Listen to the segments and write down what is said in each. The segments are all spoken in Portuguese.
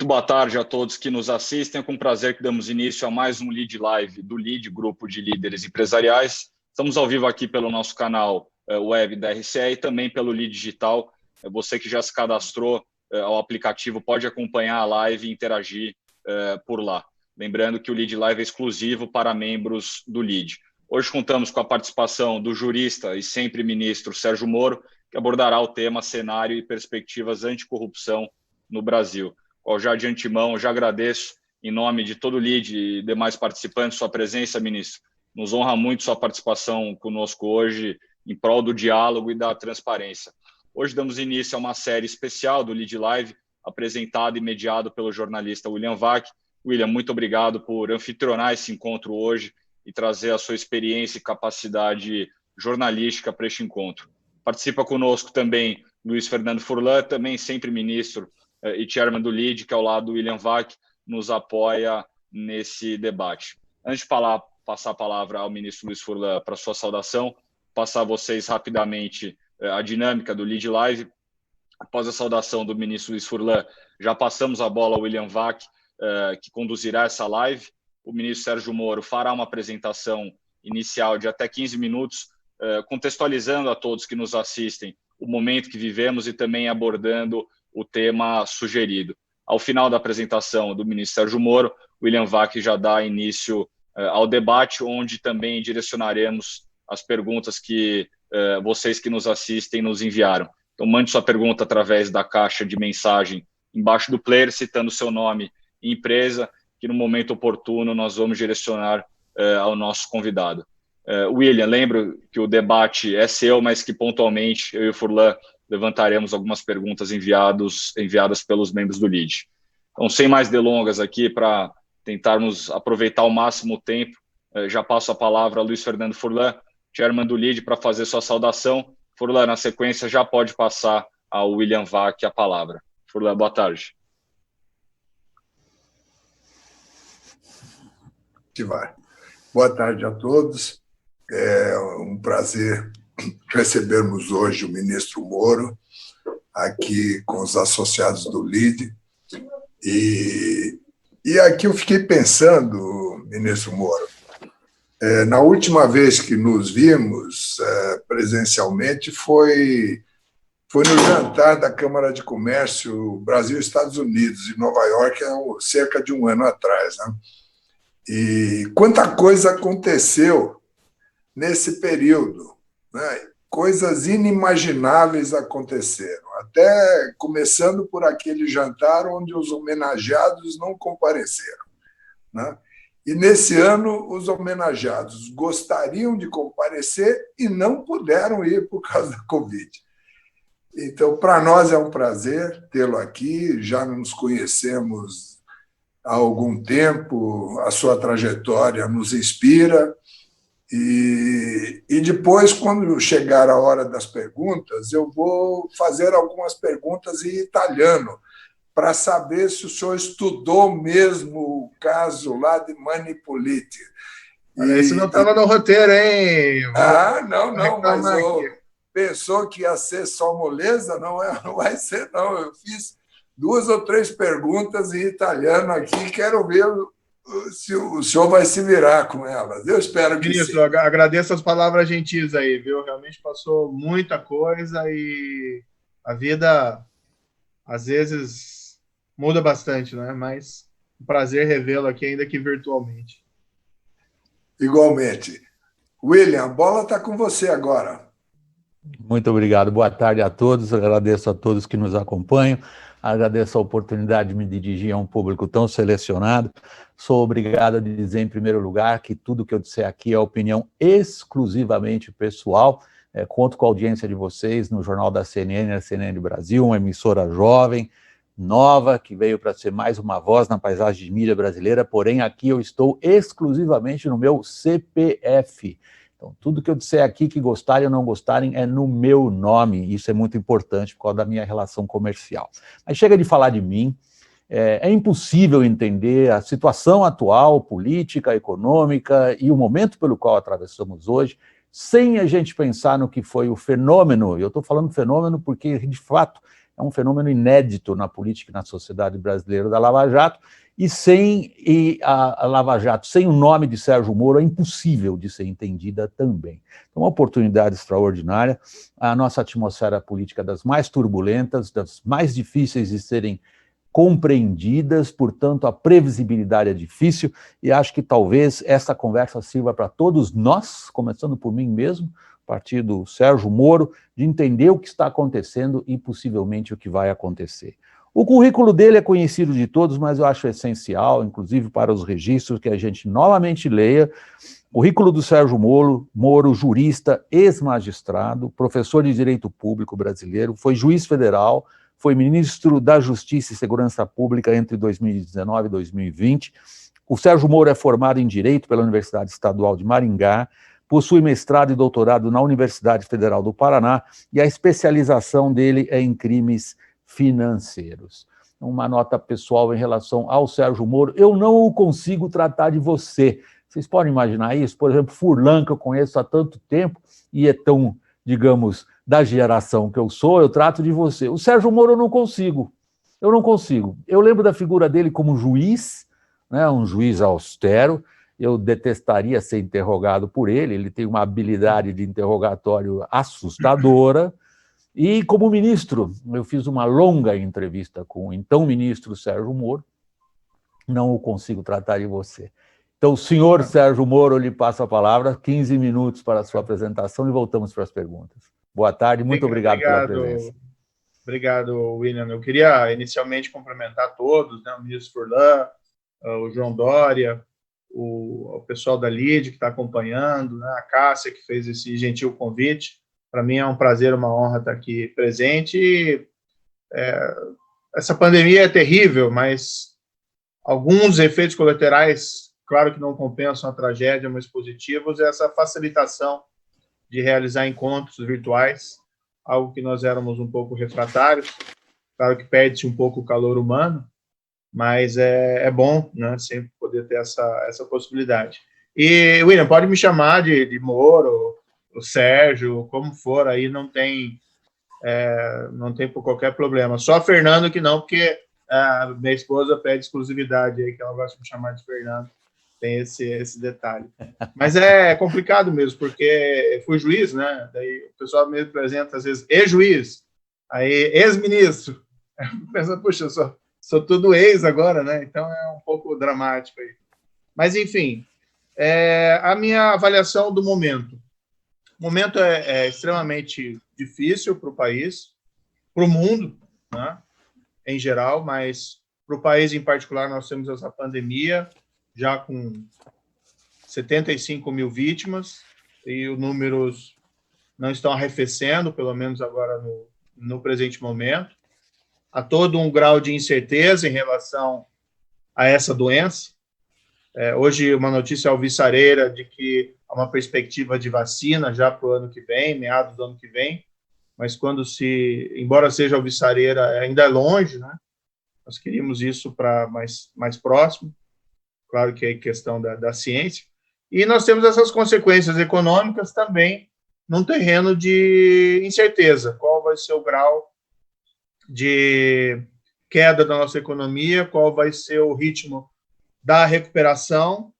boa tarde a todos que nos assistem. É com prazer que damos início a mais um Lead Live do Lead, Grupo de Líderes Empresariais. Estamos ao vivo aqui pelo nosso canal web da RCE e também pelo Lead Digital. Você que já se cadastrou ao aplicativo pode acompanhar a live e interagir por lá. Lembrando que o Lead Live é exclusivo para membros do Lead. Hoje contamos com a participação do jurista e sempre ministro Sérgio Moro, que abordará o tema cenário e perspectivas anticorrupção no Brasil. Qual já de antemão, já agradeço em nome de todo o LEAD e demais participantes sua presença, ministro. Nos honra muito sua participação conosco hoje em prol do diálogo e da transparência. Hoje damos início a uma série especial do Lead Live, apresentado e mediado pelo jornalista William Vac. William, muito obrigado por anfitrionar esse encontro hoje e trazer a sua experiência e capacidade jornalística para este encontro. Participa conosco também Luiz Fernando Furlan, também sempre ministro e chairman do LEAD, que ao lado do William Vac nos apoia nesse debate. Antes de passar a palavra ao ministro Luiz Furlan para sua saudação, passar a vocês rapidamente a dinâmica do Lead Live. Após a saudação do ministro Luiz Furlan, já passamos a bola ao William Vac, que conduzirá essa live. O ministro Sérgio Moro fará uma apresentação inicial de até 15 minutos, contextualizando a todos que nos assistem o momento que vivemos e também abordando o tema sugerido. Ao final da apresentação do ministro Sérgio Moro, William Vac já dá início ao debate, onde também direcionaremos as perguntas que vocês que nos assistem nos enviaram. Então, mande sua pergunta através da caixa de mensagem embaixo do player, citando seu nome e empresa, que no momento oportuno nós vamos direcionar ao nosso convidado. William, lembro que o debate é seu, mas que pontualmente eu e o Furlan levantaremos algumas perguntas enviadas pelos membros do LEAD. Então, sem mais delongas aqui, para tentarmos aproveitar ao máximo o tempo, já passo a palavra a Luiz Fernando Furlan, chairman do LEAD, para fazer sua saudação. Furlan, na sequência, já pode passar ao William Vac a palavra. Furlan, boa tarde. Boa tarde a todos. É um prazer recebermos hoje o ministro Moro aqui com os associados do LEAD. E aqui eu fiquei pensando, ministro Moro, na última vez que nos vimos presencialmente foi no jantar da Câmara de Comércio Brasil-Estados Unidos, em Nova York, há cerca de um ano atrás, né? E quanta coisa aconteceu nesse período, né? Coisas inimagináveis aconteceram, até começando por aquele jantar onde os homenageados não compareceram, né? E nesse ano os homenageados gostariam de comparecer e não puderam ir por causa da Covid. Então, para nós é um prazer tê-lo aqui, já nos conhecemos há algum tempo, a sua trajetória nos inspira. E depois, quando chegar a hora das perguntas, eu vou fazer algumas perguntas em italiano, para saber se o senhor estudou mesmo o caso lá de Manipulite. Isso não estava no roteiro, hein? Não, mas pensou que ia ser só moleza? Não vai ser, não. Eu fiz 2 ou 3 perguntas em italiano aqui, quero ver se o senhor vai se virar com elas. Eu espero que ministro, sim. Agradeço as palavras gentis aí, viu? Realmente passou muita coisa e a vida, às vezes, muda bastante, né? Mas um prazer revê-lo aqui, ainda que virtualmente. Igualmente. William, a bola está com você agora. Muito obrigado. Boa tarde a todos. Agradeço a todos que nos acompanham. Agradeço a oportunidade de me dirigir a um público tão selecionado. Sou obrigado a dizer, em primeiro lugar, que tudo que eu disser aqui é opinião exclusivamente pessoal. Conto com a audiência de vocês no Jornal da CNN, a CNN Brasil, uma emissora jovem, nova, que veio para ser mais uma voz na paisagem de mídia brasileira, porém aqui eu estou exclusivamente no meu CPF. Então, tudo que eu disser aqui, que gostarem ou não gostarem, é no meu nome. Isso é muito importante por causa da minha relação comercial. Mas chega de falar de mim. É impossível entender a situação atual, política, econômica e o momento pelo qual atravessamos hoje, sem a gente pensar no que foi o fenômeno. Eu estou falando fenômeno porque, de fato, é um fenômeno inédito na política e na sociedade brasileira da Lava Jato, e a Lava Jato, sem o nome de Sérgio Moro, é impossível de ser entendida também. Então, uma oportunidade extraordinária, a nossa atmosfera política das mais turbulentas, das mais difíceis de serem compreendidas, portanto, a previsibilidade é difícil, e acho que talvez essa conversa sirva para todos nós, começando por mim mesmo, a partir do Sérgio Moro, de entender o que está acontecendo e possivelmente o que vai acontecer. O currículo dele é conhecido de todos, mas eu acho essencial, inclusive para os registros, que a gente novamente leia o currículo do Sérgio Moro, jurista, ex-magistrado, professor de Direito Público brasileiro, foi juiz federal, foi ministro da Justiça e Segurança Pública entre 2019 e 2020. O Sérgio Moro é formado em Direito pela Universidade Estadual de Maringá, possui mestrado e doutorado na Universidade Federal do Paraná, e a especialização dele é em crimes financeiros. Uma nota pessoal em relação ao Sérgio Moro: eu não o consigo tratar de você. Vocês podem imaginar isso? Por exemplo, Furlan, que eu conheço há tanto tempo e é tão, digamos, da geração que eu sou, eu trato de você. O Sérgio Moro eu não consigo. Eu lembro da figura dele como juiz, né, um juiz austero. Eu detestaria ser interrogado por ele, ele tem uma habilidade de interrogatório assustadora. E como ministro, eu fiz uma longa entrevista com o então ministro Sérgio Moro. Não o consigo tratar de você. Então, senhor Sérgio Moro, eu lhe passo a palavra, 15 minutos para a sua apresentação e voltamos para as perguntas. Boa tarde, muito obrigado pela presença. Obrigado, William. Eu queria inicialmente cumprimentar todos, né, o ministro Furlan, o João Dória, o pessoal da LIDE que está acompanhando, né, a Cássia que fez esse gentil convite. Para mim é um prazer, uma honra estar aqui presente. Essa pandemia é terrível, mas alguns efeitos colaterais, claro que não compensam a tragédia, mas positivos, é essa facilitação de realizar encontros virtuais, algo que nós éramos um pouco refratários. Claro que perde-se um pouco o calor humano, mas é bom, né, sempre poder ter essa possibilidade. E, William, pode me chamar de Moro, o Sérgio, como for, aí não tem por qualquer problema. Só Fernando que não, porque a minha esposa pede exclusividade aí, que ela gosta de me chamar de Fernando. Tem esse detalhe. Mas é complicado mesmo, porque fui juiz, né? Daí o pessoal me apresenta, às vezes, ex-juiz, aí ex-ministro. Pensa, puxa, eu sou tudo ex agora, né? Então é um pouco dramático aí. Mas, enfim, a minha avaliação do momento. O momento é extremamente difícil para o país, para o mundo, né, em geral, mas para o país em particular nós temos essa pandemia, já com 75 mil vítimas, e os números não estão arrefecendo, pelo menos agora no presente momento. Há todo um grau de incerteza em relação a essa doença. Hoje, uma notícia alvissareira de que há uma perspectiva de vacina já para o ano que vem, meados do ano que vem, mas embora seja alvissareira, ainda é longe, né? Nós queríamos isso para mais próximo, claro que é questão da ciência. E nós temos essas consequências econômicas também num terreno de incerteza. Qual vai ser o grau de queda da nossa economia, qual vai ser o ritmo da recuperação,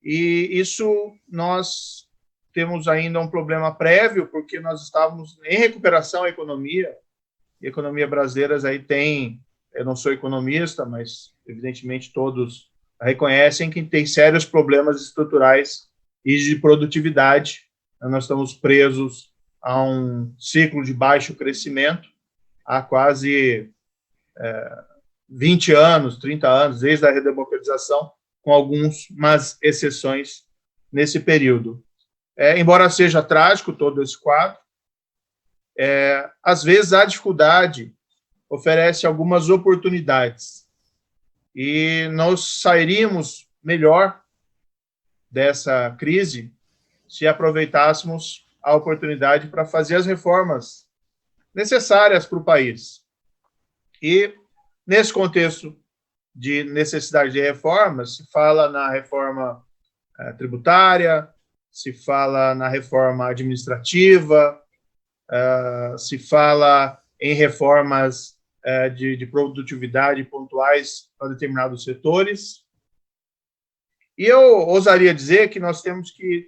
e isso nós temos ainda um problema prévio, porque nós estávamos em recuperação a economia brasileira aí tem, eu não sou economista, mas evidentemente todos reconhecem que tem sérios problemas estruturais e de produtividade. Nós estamos presos a um ciclo de baixo crescimento há quase 20 anos, 30 anos, desde a redemocratização, com algumas exceções nesse período. Embora seja trágico todo esse quadro, às vezes a dificuldade oferece algumas oportunidades e nós sairíamos melhor dessa crise se aproveitássemos a oportunidade para fazer as reformas necessárias para o país. E, nesse contexto de necessidade de reformas, se fala na reforma tributária, se fala na reforma administrativa, se fala em reformas de produtividade pontuais para determinados setores. E eu ousaria dizer que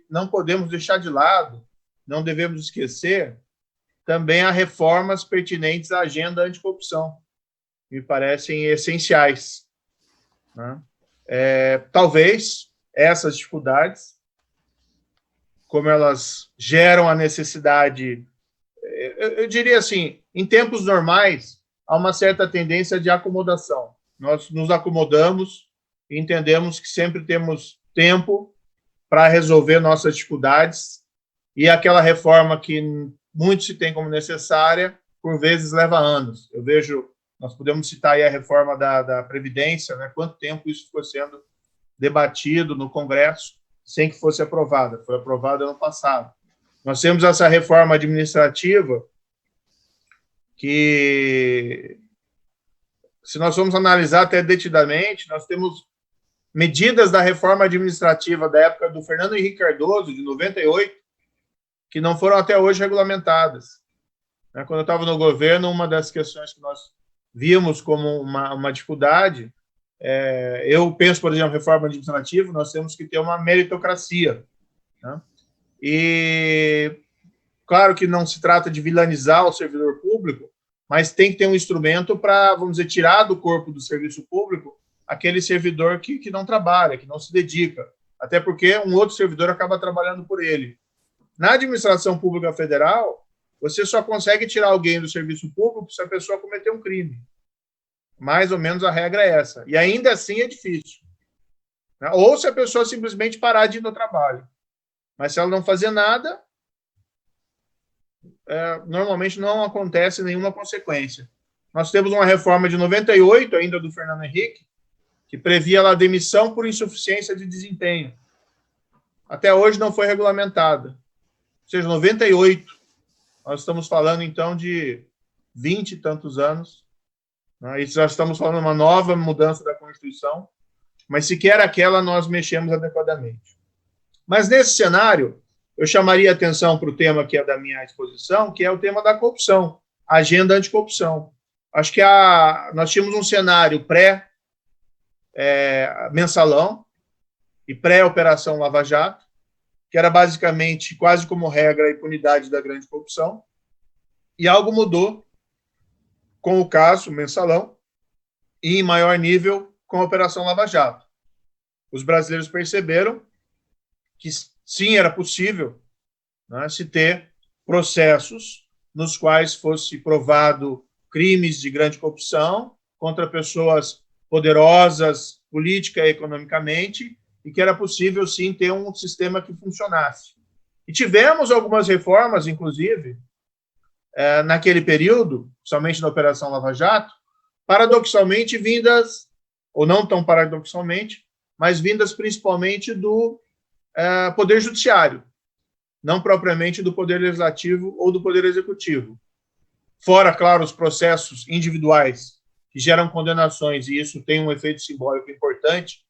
não podemos deixar de lado, não devemos esquecer também as reformas pertinentes à agenda anticorrupção, me parecem essenciais, né? Talvez essas dificuldades, como elas geram a necessidade, eu diria assim, em tempos normais, há uma certa tendência de acomodação. Nós nos acomodamos e entendemos que sempre temos tempo para resolver nossas dificuldades, e aquela reforma que muito se tem como necessária, por vezes leva anos. Eu vejo, nós podemos citar aí a reforma da Previdência, né? Quanto tempo isso ficou sendo debatido no Congresso sem que fosse aprovada. Foi aprovada ano passado. Nós temos essa reforma administrativa que, se nós formos analisar até detidamente, nós temos medidas da reforma administrativa da época do Fernando Henrique Cardoso, de 98, que não foram até hoje regulamentadas. Quando eu estava no governo, uma das questões que nós vimos como uma dificuldade, eu penso, por exemplo, reforma administrativa, nós temos que ter uma meritocracia, né? E claro que não se trata de vilanizar o servidor público, mas tem que ter um instrumento para, vamos dizer, tirar do corpo do serviço público aquele servidor que não trabalha, que não se dedica, até porque um outro servidor acaba trabalhando por ele. Na administração pública federal, você só consegue tirar alguém do serviço público se a pessoa cometer um crime. Mais ou menos a regra é essa. E ainda assim é difícil, né? Ou se a pessoa simplesmente parar de ir no trabalho. Mas se ela não fazer nada, normalmente não acontece nenhuma consequência. Nós temos uma reforma de 98, ainda do Fernando Henrique, que previa a demissão por insuficiência de desempenho. Até hoje não foi regulamentada. Ou seja, 98. Nós estamos falando, então, de 20 e tantos anos, né? E já estamos falando de uma nova mudança da Constituição, mas sequer aquela nós mexemos adequadamente. Mas, nesse cenário, eu chamaria atenção para o tema que é da minha exposição, que é o tema da corrupção, a agenda anticorrupção. Acho que nós tínhamos um cenário pré-mensalão e pré-operação Lava Jato, que era basicamente, quase como regra, a impunidade da grande corrupção, e algo mudou com o caso mensalão e, em maior nível, com a Operação Lava Jato. Os brasileiros perceberam que, sim, era possível, né, se ter processos nos quais fosse provado crimes de grande corrupção contra pessoas poderosas política e economicamente, e que era possível, sim, ter um sistema que funcionasse. E tivemos algumas reformas, inclusive, naquele período, somente na Operação Lava Jato, paradoxalmente vindas, ou não tão paradoxalmente, mas vindas principalmente do Poder Judiciário, não propriamente do Poder Legislativo ou do Poder Executivo. Fora, claro, os processos individuais que geram condenações, e isso tem um efeito simbólico importante,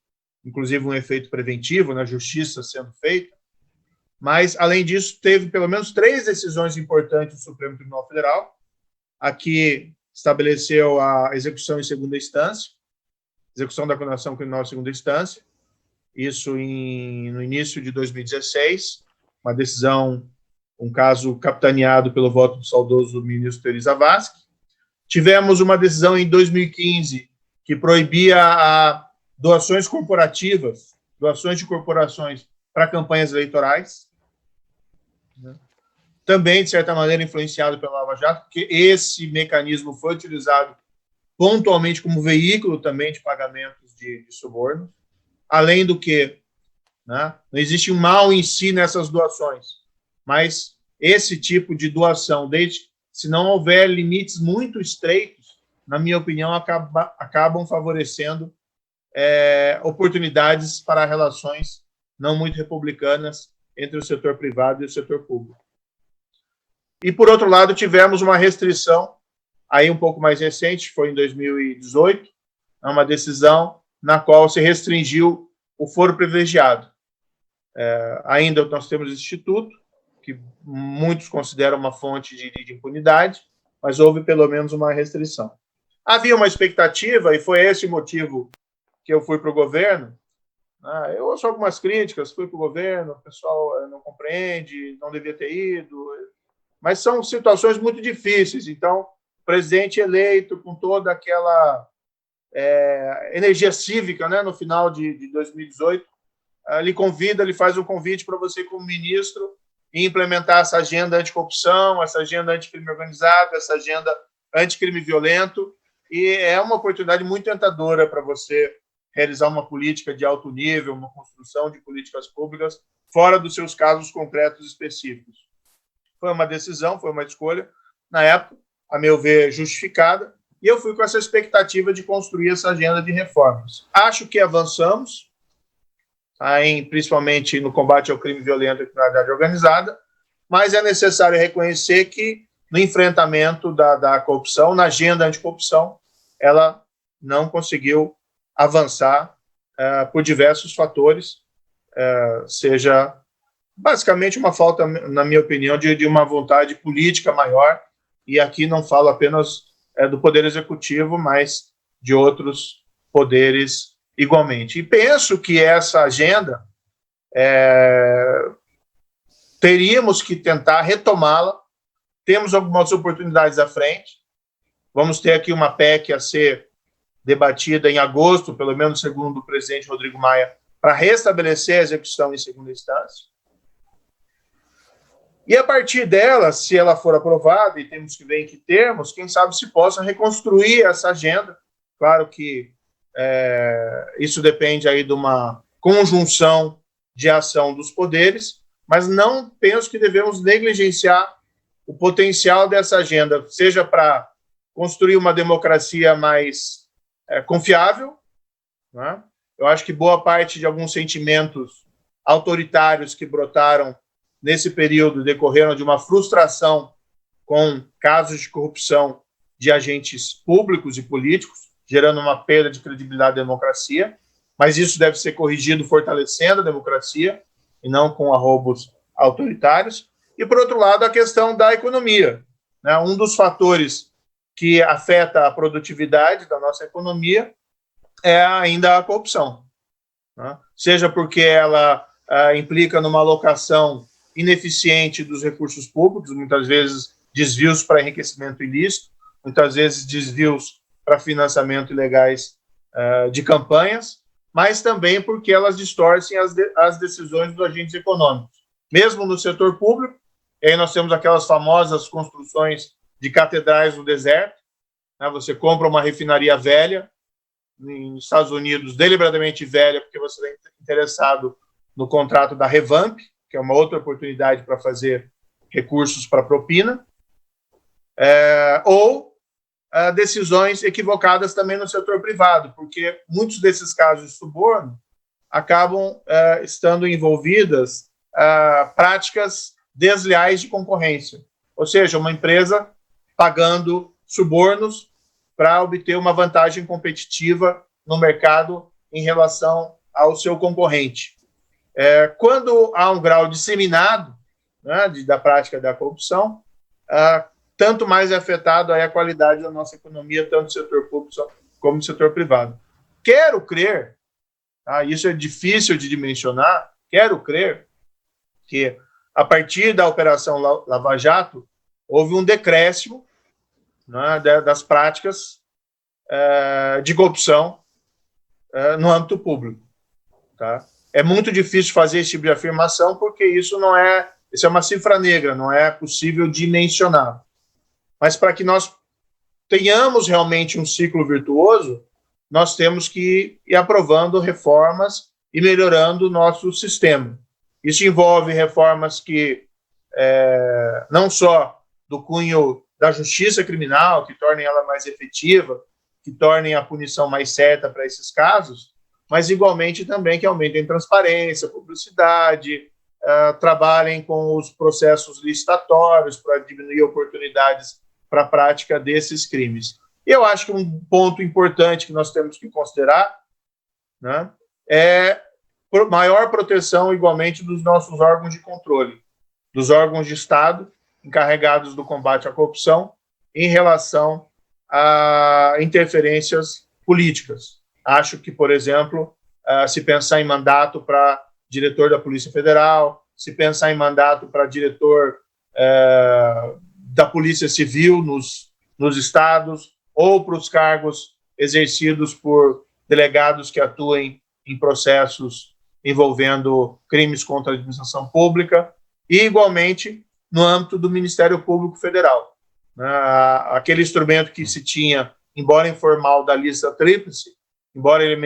inclusive um efeito preventivo na justiça sendo feita, mas, além disso, teve pelo menos 3 decisões importantes do Supremo Tribunal Federal. Aqui estabeleceu a execução em segunda instância, execução da condenação criminal em segunda instância, isso no início de 2016, uma decisão, um caso capitaneado pelo voto do saudoso ministro Teori Zavascki. Tivemos uma decisão em 2015 que proibia doações corporativas, doações de corporações para campanhas eleitorais, também, de certa maneira, influenciado pela Lava Jato, porque esse mecanismo foi utilizado pontualmente como veículo também de pagamentos de suborno, além do que, né, não existe um mal em si nessas doações, mas esse tipo de doação, se não houver limites muito estreitos, na minha opinião, acabam favorecendo oportunidades para relações não muito republicanas entre o setor privado e o setor público. E, por outro lado, tivemos uma restrição, aí um pouco mais recente, foi em 2018, uma decisão na qual se restringiu o foro privilegiado. Ainda nós temos esse instituto, que muitos consideram uma fonte de impunidade, mas houve pelo menos uma restrição. Havia uma expectativa, e foi esse o motivo que eu fui para o governo. Eu ouço algumas críticas, fui para o governo, o pessoal não compreende, não devia ter ido, mas são situações muito difíceis. Então, o presidente eleito com toda aquela energia cívica, né, no final de 2018, lhe convida, lhe faz um convite para você, como ministro, implementar essa agenda anticorrupção, essa agenda anticrime organizado, essa agenda anticrime violento, e é uma oportunidade muito tentadora para você realizar uma política de alto nível, uma construção de políticas públicas fora dos seus casos concretos específicos. Foi uma decisão, foi uma escolha, na época, a meu ver, justificada, e eu fui com essa expectativa de construir essa agenda de reformas. Acho que avançamos, principalmente no combate ao crime violento e à criminalidade organizada, mas é necessário reconhecer que no enfrentamento da corrupção, na agenda anticorrupção, ela não conseguiu avançar por diversos fatores, seja basicamente uma falta, na minha opinião, de uma vontade política maior, e aqui não falo apenas do Poder Executivo, mas de outros poderes igualmente. E penso que essa agenda teríamos que tentar retomá-la. Temos algumas oportunidades à frente. Vamos ter aqui uma PEC a ser debatida em agosto, pelo menos segundo o presidente Rodrigo Maia, para restabelecer a execução em segunda instância. E a partir dela, se ela for aprovada, e temos que ver em que termos, quem sabe se possa reconstruir essa agenda. Claro que isso depende aí de uma conjunção de ação dos poderes, mas não penso que devemos negligenciar o potencial dessa agenda, seja para construir uma democracia mais confiável, né? Eu acho que boa parte de alguns sentimentos autoritários que brotaram nesse período decorreram de uma frustração com casos de corrupção de agentes públicos e políticos, gerando uma perda de credibilidade da democracia, mas isso deve ser corrigido fortalecendo a democracia e não com arroubos autoritários. E, por outro lado, a questão da economia, né? Um dos fatores que afeta a produtividade da nossa economia é ainda a corrupção, né? Seja porque ela implica numa alocação ineficiente dos recursos públicos, muitas vezes desvios para enriquecimento ilícito, muitas vezes desvios para financiamento ilegais de campanhas, mas também porque elas distorcem as decisões dos agentes econômicos. Mesmo no setor público, e aí nós temos aquelas famosas construções de catedrais no deserto, né? Você compra uma refinaria velha, nos Estados Unidos, deliberadamente velha, porque você está interessado no contrato da Revamp, que é uma outra oportunidade para fazer recursos para propina, ou decisões equivocadas também no setor privado, porque muitos desses casos de suborno acabam estando envolvidas práticas desleais de concorrência, ou seja, uma empresa pagando subornos para obter uma vantagem competitiva no mercado em relação ao seu concorrente. Quando há um grau disseminado, né, da prática da corrupção, tanto mais é afetado aí a qualidade da nossa economia, tanto no setor público como no setor privado. Quero crer, isso é difícil de dimensionar, quero crer que, a partir da Operação Lava Jato, houve um decréscimo, né, das práticas de corrupção no âmbito público. Tá? É muito difícil fazer esse tipo de afirmação, porque isso é uma cifra negra, não é possível dimensionar. Mas para que nós tenhamos realmente um ciclo virtuoso, nós temos que ir aprovando reformas e melhorando o nosso sistema. Isso envolve reformas que não só do cunho da justiça criminal, que tornem ela mais efetiva, que tornem a punição mais certa para esses casos, mas igualmente também que aumentem transparência, publicidade, trabalhem com os processos licitatórios para diminuir oportunidades para a prática desses crimes. E eu acho que um ponto importante que nós temos que considerar, né, é maior proteção, igualmente, dos nossos órgãos de controle, dos órgãos de Estado encarregados do combate à corrupção em relação a interferências políticas. Acho que, por exemplo, se pensar em mandato para diretor da Polícia Federal, se pensar em mandato para diretor da Polícia Civil nos estados, ou para os cargos exercidos por delegados que atuem em processos envolvendo crimes contra a administração pública, e, igualmente, no âmbito do Ministério Público Federal. Aquele instrumento que se tinha, embora informal, da lista tríplice, embora ele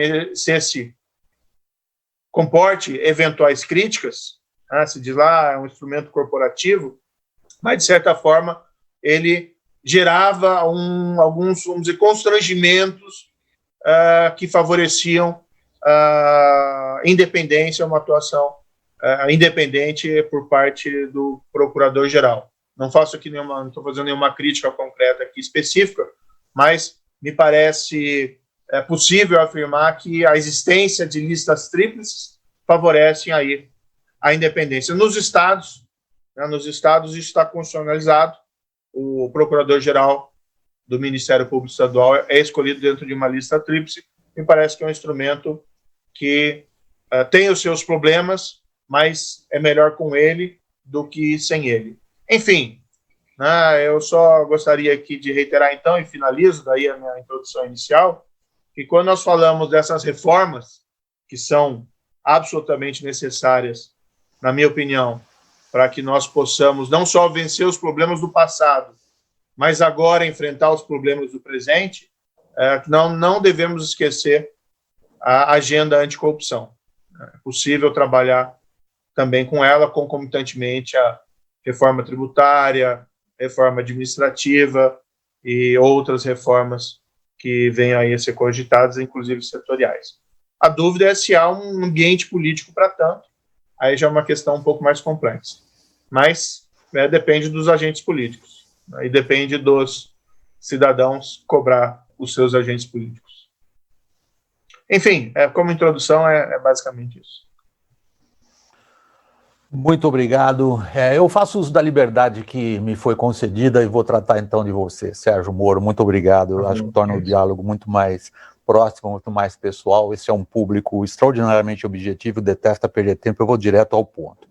comporte eventuais críticas, se diz lá, é um instrumento corporativo, mas, de certa forma, ele gerava alguns, vamos dizer, constrangimentos que favoreciam a independência, uma atuação independente por parte do procurador-geral. Não estou fazendo nenhuma crítica concreta aqui específica, mas me parece possível afirmar que a existência de listas tríplices favorecem aí a independência. Nos estados isso está constitucionalizado. O procurador-geral do Ministério Público Estadual é escolhido dentro de uma lista tríplice. Me parece que é um instrumento que tem os seus problemas, mas é melhor com ele do que sem ele. Enfim, eu só gostaria aqui de reiterar, então, e finalizo daí a minha introdução inicial, que quando nós falamos dessas reformas, que são absolutamente necessárias, na minha opinião, para que nós possamos não só vencer os problemas do passado, mas agora enfrentar os problemas do presente, não devemos esquecer a agenda anticorrupção. É possível trabalhar também com ela, concomitantemente à reforma tributária, reforma administrativa e outras reformas que venham aí a ser cogitadas, inclusive setoriais. A dúvida é se há um ambiente político para tanto, aí já é uma questão um pouco mais complexa. Mas depende dos agentes políticos, e depende dos cidadãos cobrar os seus agentes políticos. Enfim, como introdução, é basicamente isso. Muito obrigado. Eu faço uso da liberdade que me foi concedida e vou tratar então de você, Sérgio Moro. Muito obrigado. Eu acho que torna o diálogo muito mais próximo, muito mais pessoal. Esse é um público extraordinariamente objetivo, detesta perder tempo. Eu vou direto ao ponto.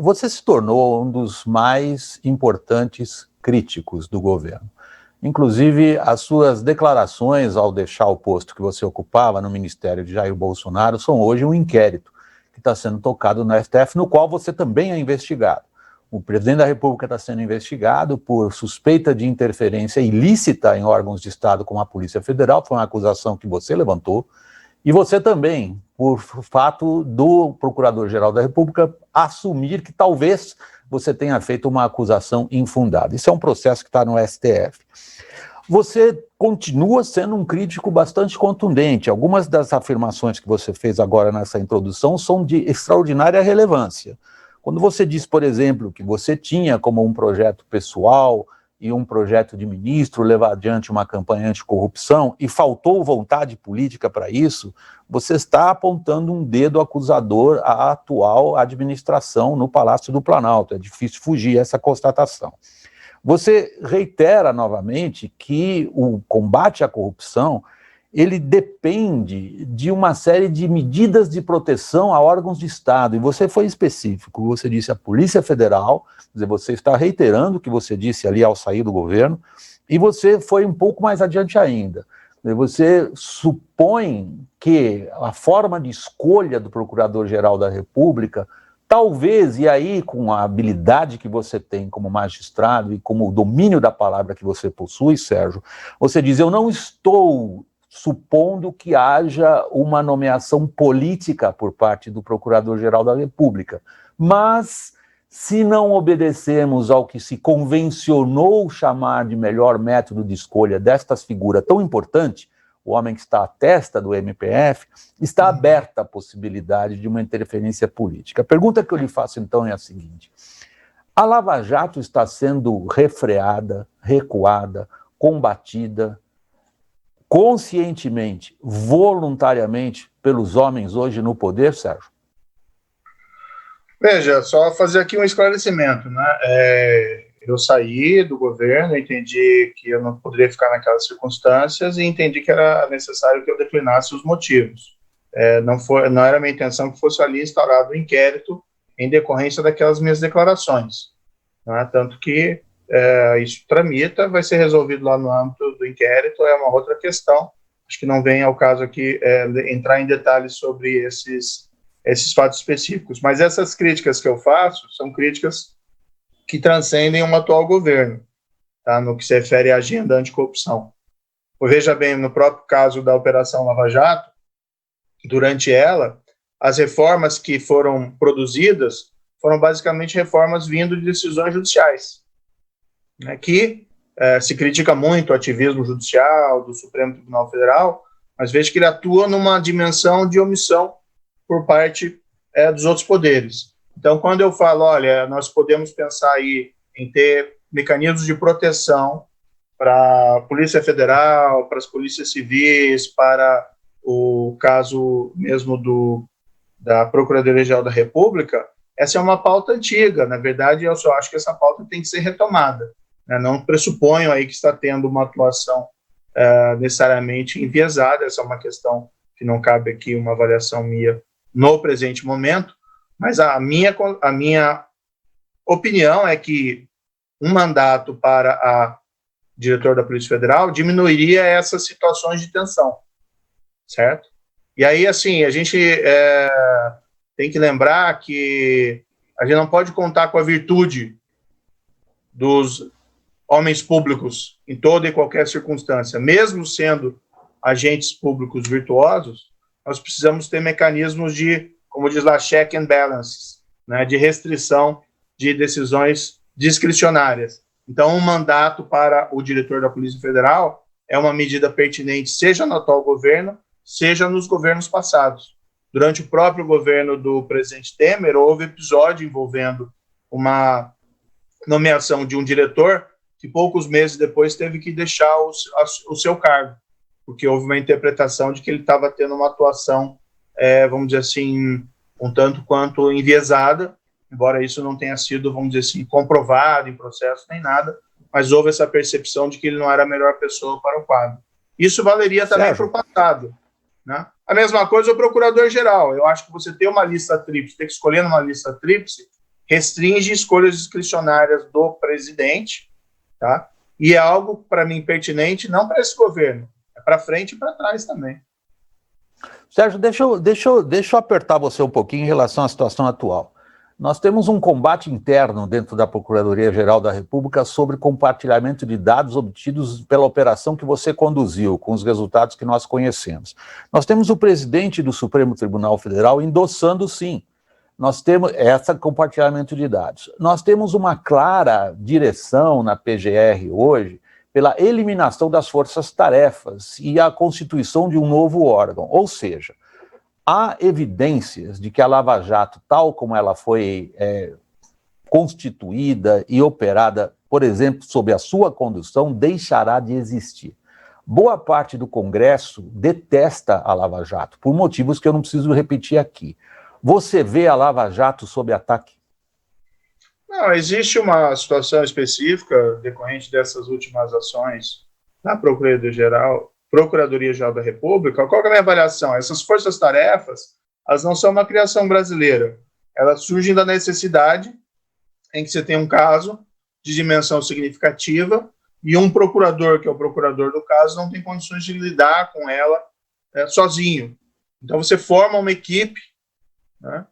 Você se tornou um dos mais importantes críticos do governo. Inclusive, as suas declarações ao deixar o posto que você ocupava no Ministério de Jair Bolsonaro são hoje um inquérito que está sendo tocado no STF, no qual você também é investigado. O presidente da República está sendo investigado por suspeita de interferência ilícita em órgãos de Estado como a Polícia Federal, foi uma acusação que você levantou, e você também, por fato do Procurador-Geral da República assumir que talvez você tenha feito uma acusação infundada. Isso é um processo que está no STF. Você continua sendo um crítico bastante contundente. Algumas das afirmações que você fez agora nessa introdução são de extraordinária relevância. Quando você diz, por exemplo, que você tinha como um projeto pessoal e um projeto de ministro levar adiante uma campanha anticorrupção e faltou vontade política para isso, você está apontando um dedo acusador à atual administração no Palácio do Planalto. É difícil fugir essa constatação. Você reitera novamente que o combate à corrupção ele depende de uma série de medidas de proteção a órgãos de Estado, e você foi específico, você disse a Polícia Federal, quer dizer, você está reiterando o que você disse ali ao sair do governo, e você foi um pouco mais adiante ainda. Você supõe que a forma de escolha do Procurador-Geral da República, talvez, e aí com a habilidade que você tem como magistrado e como o domínio da palavra que você possui, Sérgio, você diz, eu não estou supondo que haja uma nomeação política por parte do Procurador-Geral da República, mas se não obedecermos ao que se convencionou chamar de melhor método de escolha destas figuras tão importante, o homem que está à testa do MPF, está aberta a possibilidade de uma interferência política. A pergunta que eu lhe faço, então, é a seguinte. A Lava Jato está sendo refreada, recuada, combatida, conscientemente, voluntariamente, pelos homens hoje no poder, Sérgio? Veja, só fazer aqui um esclarecimento, né? Eu saí do governo, entendi que eu não poderia ficar naquelas circunstâncias e entendi que era necessário que eu declinasse os motivos. Não era minha intenção que fosse ali instaurado um inquérito em decorrência daquelas minhas declarações. Né? Tanto que isso tramita, vai ser resolvido lá no âmbito do inquérito, é uma outra questão. Acho que não vem ao caso aqui entrar em detalhes sobre esses fatos específicos. Mas essas críticas que eu faço são críticas que transcendem o atual governo, tá? No que se refere à agenda anticorrupção. Veja bem, no próprio caso da Operação Lava Jato, durante ela, as reformas que foram produzidas foram basicamente reformas vindo de decisões judiciais, né, que se critica muito o ativismo judicial do Supremo Tribunal Federal, mas veja que ele atua numa dimensão de omissão por parte dos outros poderes. Então, quando eu falo, olha, nós podemos pensar aí em ter mecanismos de proteção para a Polícia Federal, para as polícias civis, para o caso mesmo da Procuradoria-Geral da República, essa é uma pauta antiga. Na verdade, eu só acho que essa pauta tem que ser retomada. Né? Não pressuponho aí que está tendo uma atuação necessariamente enviesada. Essa é uma questão que não cabe aqui uma avaliação minha no presente momento, mas a minha opinião é que um mandato para a diretor da Polícia Federal diminuiria essas situações de tensão, certo? E aí, assim, a gente tem que lembrar que a gente não pode contar com a virtude dos homens públicos em toda e qualquer circunstância. Mesmo sendo agentes públicos virtuosos, nós precisamos ter mecanismos de, como diz lá, check and balance, né, de restrição de decisões discricionárias. Então, um mandato para o diretor da Polícia Federal é uma medida pertinente, seja no atual governo, seja nos governos passados. Durante o próprio governo do presidente Temer, houve episódio envolvendo uma nomeação de um diretor que poucos meses depois teve que deixar o seu cargo, porque houve uma interpretação de que ele estava tendo uma atuação, vamos dizer assim, um tanto quanto enviesada, embora isso não tenha sido, vamos dizer assim, comprovado em processo nem nada, mas houve essa percepção de que ele não era a melhor pessoa para o quadro. Isso valeria também para o passado. Né? A mesma coisa o procurador-geral. Eu acho que você ter uma lista tríplice, ter que escolher numa lista tríplice, restringe escolhas discricionárias do presidente, tá? E é algo, para mim, pertinente, não para esse governo, é para frente e para trás também. Sérgio, deixa eu apertar você um pouquinho em relação à situação atual. Nós temos um combate interno dentro da Procuradoria-Geral da República sobre compartilhamento de dados obtidos pela operação que você conduziu, com os resultados que nós conhecemos. Nós temos o presidente do Supremo Tribunal Federal endossando, sim, nós temos esse compartilhamento de dados. Nós temos uma clara direção na PGR hoje pela eliminação das forças-tarefas e a constituição de um novo órgão, ou seja, há evidências de que a Lava Jato, tal como ela foi constituída e operada, por exemplo, sob a sua condução, deixará de existir. Boa parte do Congresso detesta a Lava Jato, por motivos que eu não preciso repetir aqui. Você vê a Lava Jato sob ataque? Não, existe uma situação específica decorrente dessas últimas ações na Procuradoria-Geral da República. Qual é a minha avaliação? Essas forças-tarefas, elas não são uma criação brasileira. Elas surgem da necessidade em que você tem um caso de dimensão significativa e um procurador, que é o procurador do caso, não tem condições de lidar com ela sozinho. Então, você forma uma equipe, né,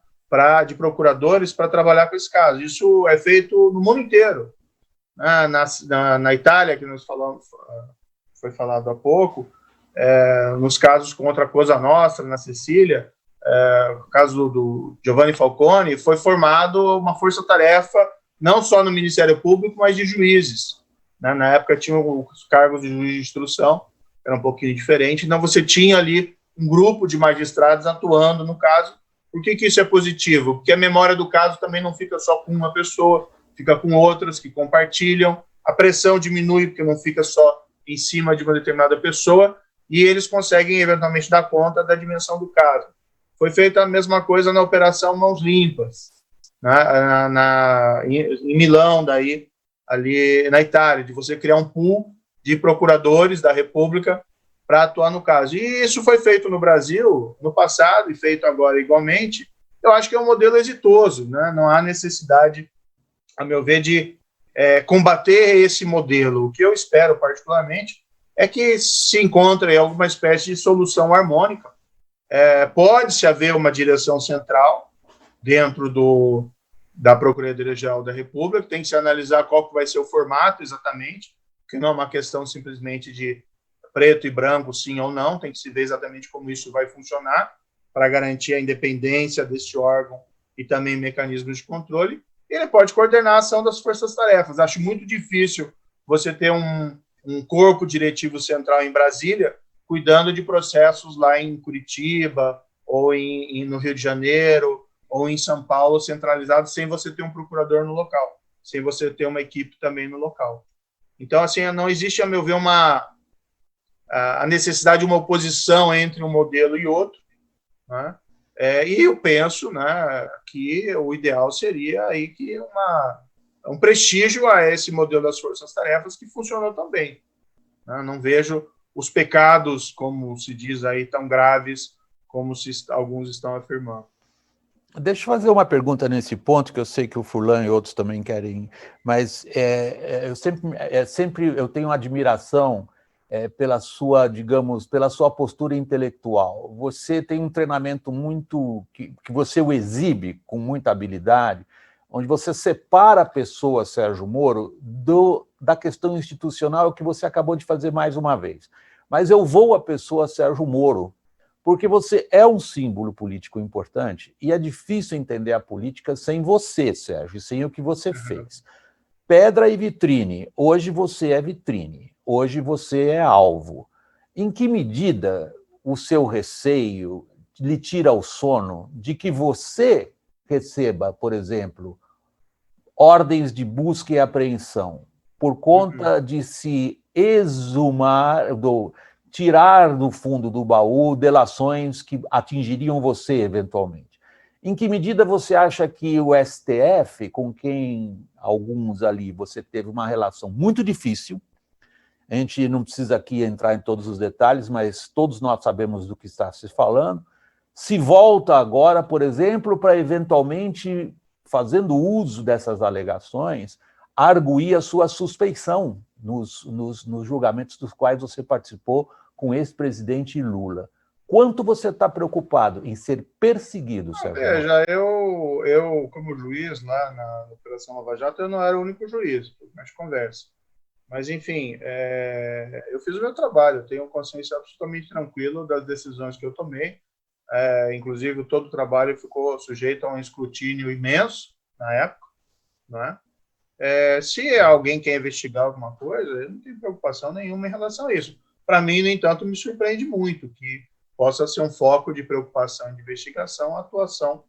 de procuradores para trabalhar com esse caso. Isso é feito no mundo inteiro. Na Itália, que nós falamos, foi falado há pouco, nos casos contra a Cosa Nostra, na Sicília, no caso do Giovanni Falcone, foi formado uma força-tarefa, não só no Ministério Público, mas de juízes. Né? Na época tinham os cargos de juiz de instrução, era um pouquinho diferente, então você tinha ali um grupo de magistrados atuando no caso. Por que isso é positivo? Porque a memória do caso também não fica só com uma pessoa, fica com outras que compartilham, a pressão diminui porque não fica só em cima de uma determinada pessoa e eles conseguem eventualmente dar conta da dimensão do caso. Foi feita a mesma coisa na Operação Mãos Limpas, em Milão, daí, ali na Itália, de você criar um pool de procuradores da República para atuar no caso. E isso foi feito no Brasil no passado e feito agora igualmente. Eu acho que é um modelo exitoso, né? Não há necessidade, a meu ver, de combater esse modelo. O que eu espero, particularmente, é que se encontre alguma espécie de solução harmônica. Pode-se haver uma direção central dentro da Procuradoria-Geral da República, tem que se analisar qual que vai ser o formato exatamente, que não é uma questão simplesmente de preto e branco, sim ou não, tem que se ver exatamente como isso vai funcionar para garantir a independência deste órgão e também mecanismos de controle. Ele pode coordenar a ação das forças-tarefas. Acho muito difícil você ter um corpo diretivo central em Brasília cuidando de processos lá em Curitiba ou no Rio de Janeiro ou em São Paulo centralizado sem você ter um procurador no local, sem você ter uma equipe também no local. Então, assim, não existe, a meu ver, a necessidade de uma oposição entre um modelo e outro, né? E eu penso, né, que o ideal seria aí que um prestígio a esse modelo das forças-tarefas que funcionou tão bem, né? Não vejo os pecados, como se diz aí, tão graves como alguns estão afirmando. Deixa eu fazer uma pergunta nesse ponto, que eu sei que o Furlan e outros também querem, mas eu tenho admiração pela sua, digamos, pela sua postura intelectual. Você tem um treinamento que você o exibe com muita habilidade, onde você separa a pessoa, Sérgio Moro, da questão institucional, que você acabou de fazer mais uma vez. Mas eu vou à pessoa Sérgio Moro, porque você é um símbolo político importante e é difícil entender a política sem você, Sérgio, e sem o que você fez. Pedra e vitrine. Hoje você é vitrine. Hoje você é alvo. Em que medida o seu receio lhe tira o sono de que você receba, por exemplo, ordens de busca e apreensão por conta de se exumar, tirar do fundo do baú delações que atingiriam você eventualmente? Em que medida você acha que o STF, com quem alguns ali você teve uma relação muito difícil, a gente não precisa aqui entrar em todos os detalhes, mas todos nós sabemos do que está se falando, se volta agora, por exemplo, para eventualmente, fazendo uso dessas alegações, arguir a sua suspeição nos julgamentos dos quais você participou com o ex-presidente Lula. Quanto você está preocupado em ser perseguido, Sérgio? Veja, eu, como juiz lá na Operação Lava Jato, eu não era o único juiz, a gente conversa. Mas, enfim, eu fiz o meu trabalho, eu tenho consciência absolutamente tranquila das decisões que eu tomei. Inclusive, todo o trabalho ficou sujeito a um escrutínio imenso na época, né? Se alguém quer investigar alguma coisa, eu não tenho preocupação nenhuma em relação a isso. Para mim, no entanto, me surpreende muito que possa ser um foco de preocupação e de investigação a atuação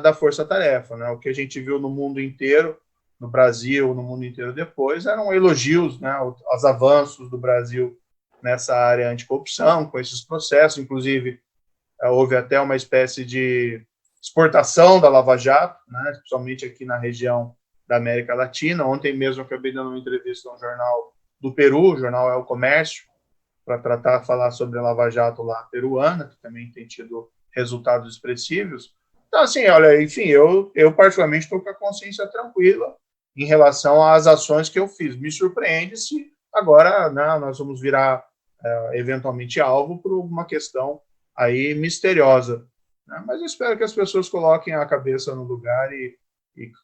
da força-tarefa, né? O que a gente viu no mundo inteiro, no Brasil, no mundo inteiro depois, eram elogios, né, aos avanços do Brasil nessa área anticorrupção, com esses processos. Inclusive, houve até uma espécie de exportação da Lava Jato, né, principalmente aqui na região da América Latina. Ontem mesmo eu acabei dando uma entrevista a um jornal do Peru, o jornal El Comércio, para falar sobre a Lava Jato lá peruana, que também tem tido resultados expressivos. Então, assim, olha, enfim, eu particularmente estou com a consciência tranquila em relação às ações que eu fiz. Me surpreende se agora, né, nós vamos virar eventualmente alvo por alguma questão aí misteriosa, né? Mas eu espero que as pessoas coloquem a cabeça no lugar e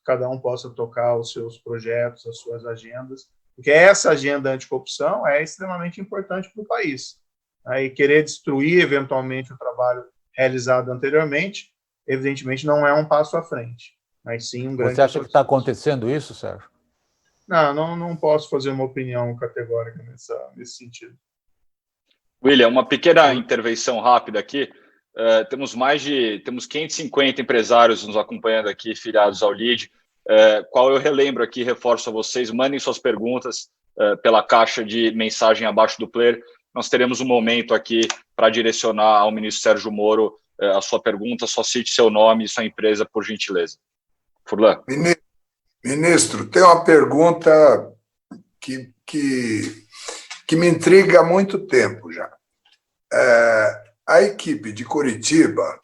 cada um possa tocar os seus projetos, as suas agendas, porque essa agenda anticorrupção é extremamente importante para o país. E querer destruir, eventualmente, o trabalho realizado anteriormente, evidentemente, não é um passo à frente, mas sim um grande... Você acha que está acontecendo isso, Sérgio? Não posso fazer uma opinião categórica nesse sentido. William, uma pequena intervenção rápida aqui. Temos 550 empresários nos acompanhando aqui, filiados ao LEAD, qual eu relembro aqui, reforço a vocês, mandem suas perguntas pela caixa de mensagem abaixo do player. Nós teremos um momento aqui para direcionar ao ministro Sérgio Moro a sua pergunta, só cite seu nome e sua empresa, por gentileza. Furlan. Ministro, tem uma pergunta que me intriga há muito tempo já. A equipe de Curitiba,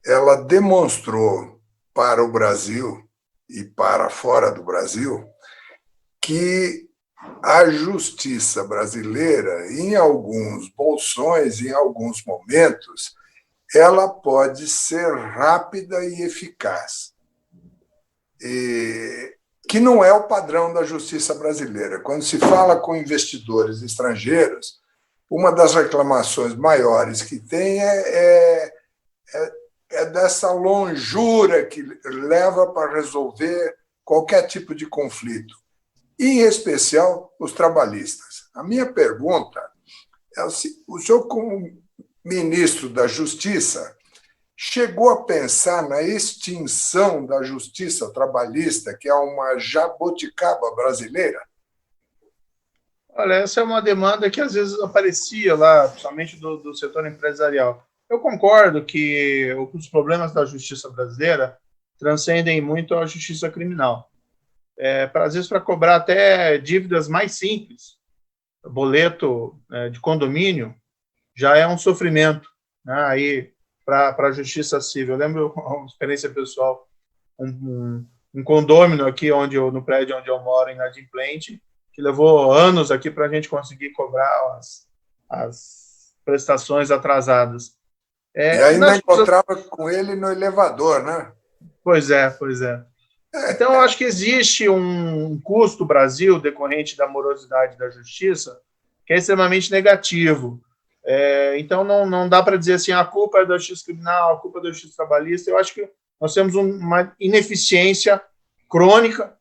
ela demonstrou para o Brasil e para fora do Brasil que a justiça brasileira, em alguns bolsões, em alguns momentos, ela pode ser rápida e eficaz, que não é o padrão da justiça brasileira. Quando se fala com investidores estrangeiros, uma das reclamações maiores que tem é dessa longura que leva para resolver qualquer tipo de conflito, em especial os trabalhistas. A minha pergunta é: o senhor, como ministro da Justiça, chegou a pensar na extinção da justiça trabalhista, que é uma jabuticaba brasileira? Olha, essa é uma demanda que às vezes aparecia lá, principalmente do setor empresarial. Eu concordo que os problemas da justiça brasileira transcendem muito a justiça criminal. Às vezes, para cobrar até dívidas mais simples, boleto de condomínio, já é um sofrimento, né? Aí, para a justiça civil. Eu lembro uma experiência pessoal, um condômino aqui no prédio onde eu moro, em Inadimplente, que levou anos aqui para a gente conseguir cobrar as prestações atrasadas. E ainda encontrava com ele no elevador, né? Pois é. Então, eu acho que existe um custo Brasil decorrente da morosidade da justiça que é extremamente negativo. Então, não dá para dizer assim, a culpa é da justiça criminal, a culpa é da justiça trabalhista. Eu acho que nós temos uma ineficiência crônica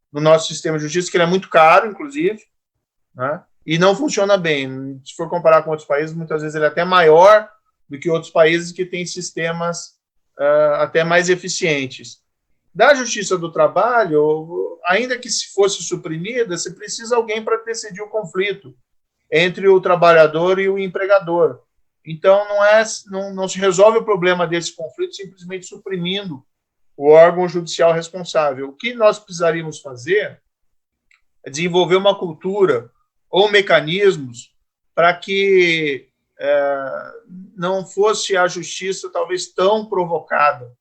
no nosso sistema de justiça, que ele é muito caro, inclusive, né? E não funciona bem. Se for comparar com outros países, muitas vezes ele é até maior do que outros países que têm sistemas até mais eficientes. Da justiça do trabalho, ainda que se fosse suprimida, você precisa de alguém para decidir o conflito entre o trabalhador e o empregador. Então, não se resolve o problema desse conflito simplesmente suprimindo o órgão judicial responsável. O que nós precisaríamos fazer é desenvolver uma cultura ou mecanismos para que não fosse a justiça talvez tão provocada,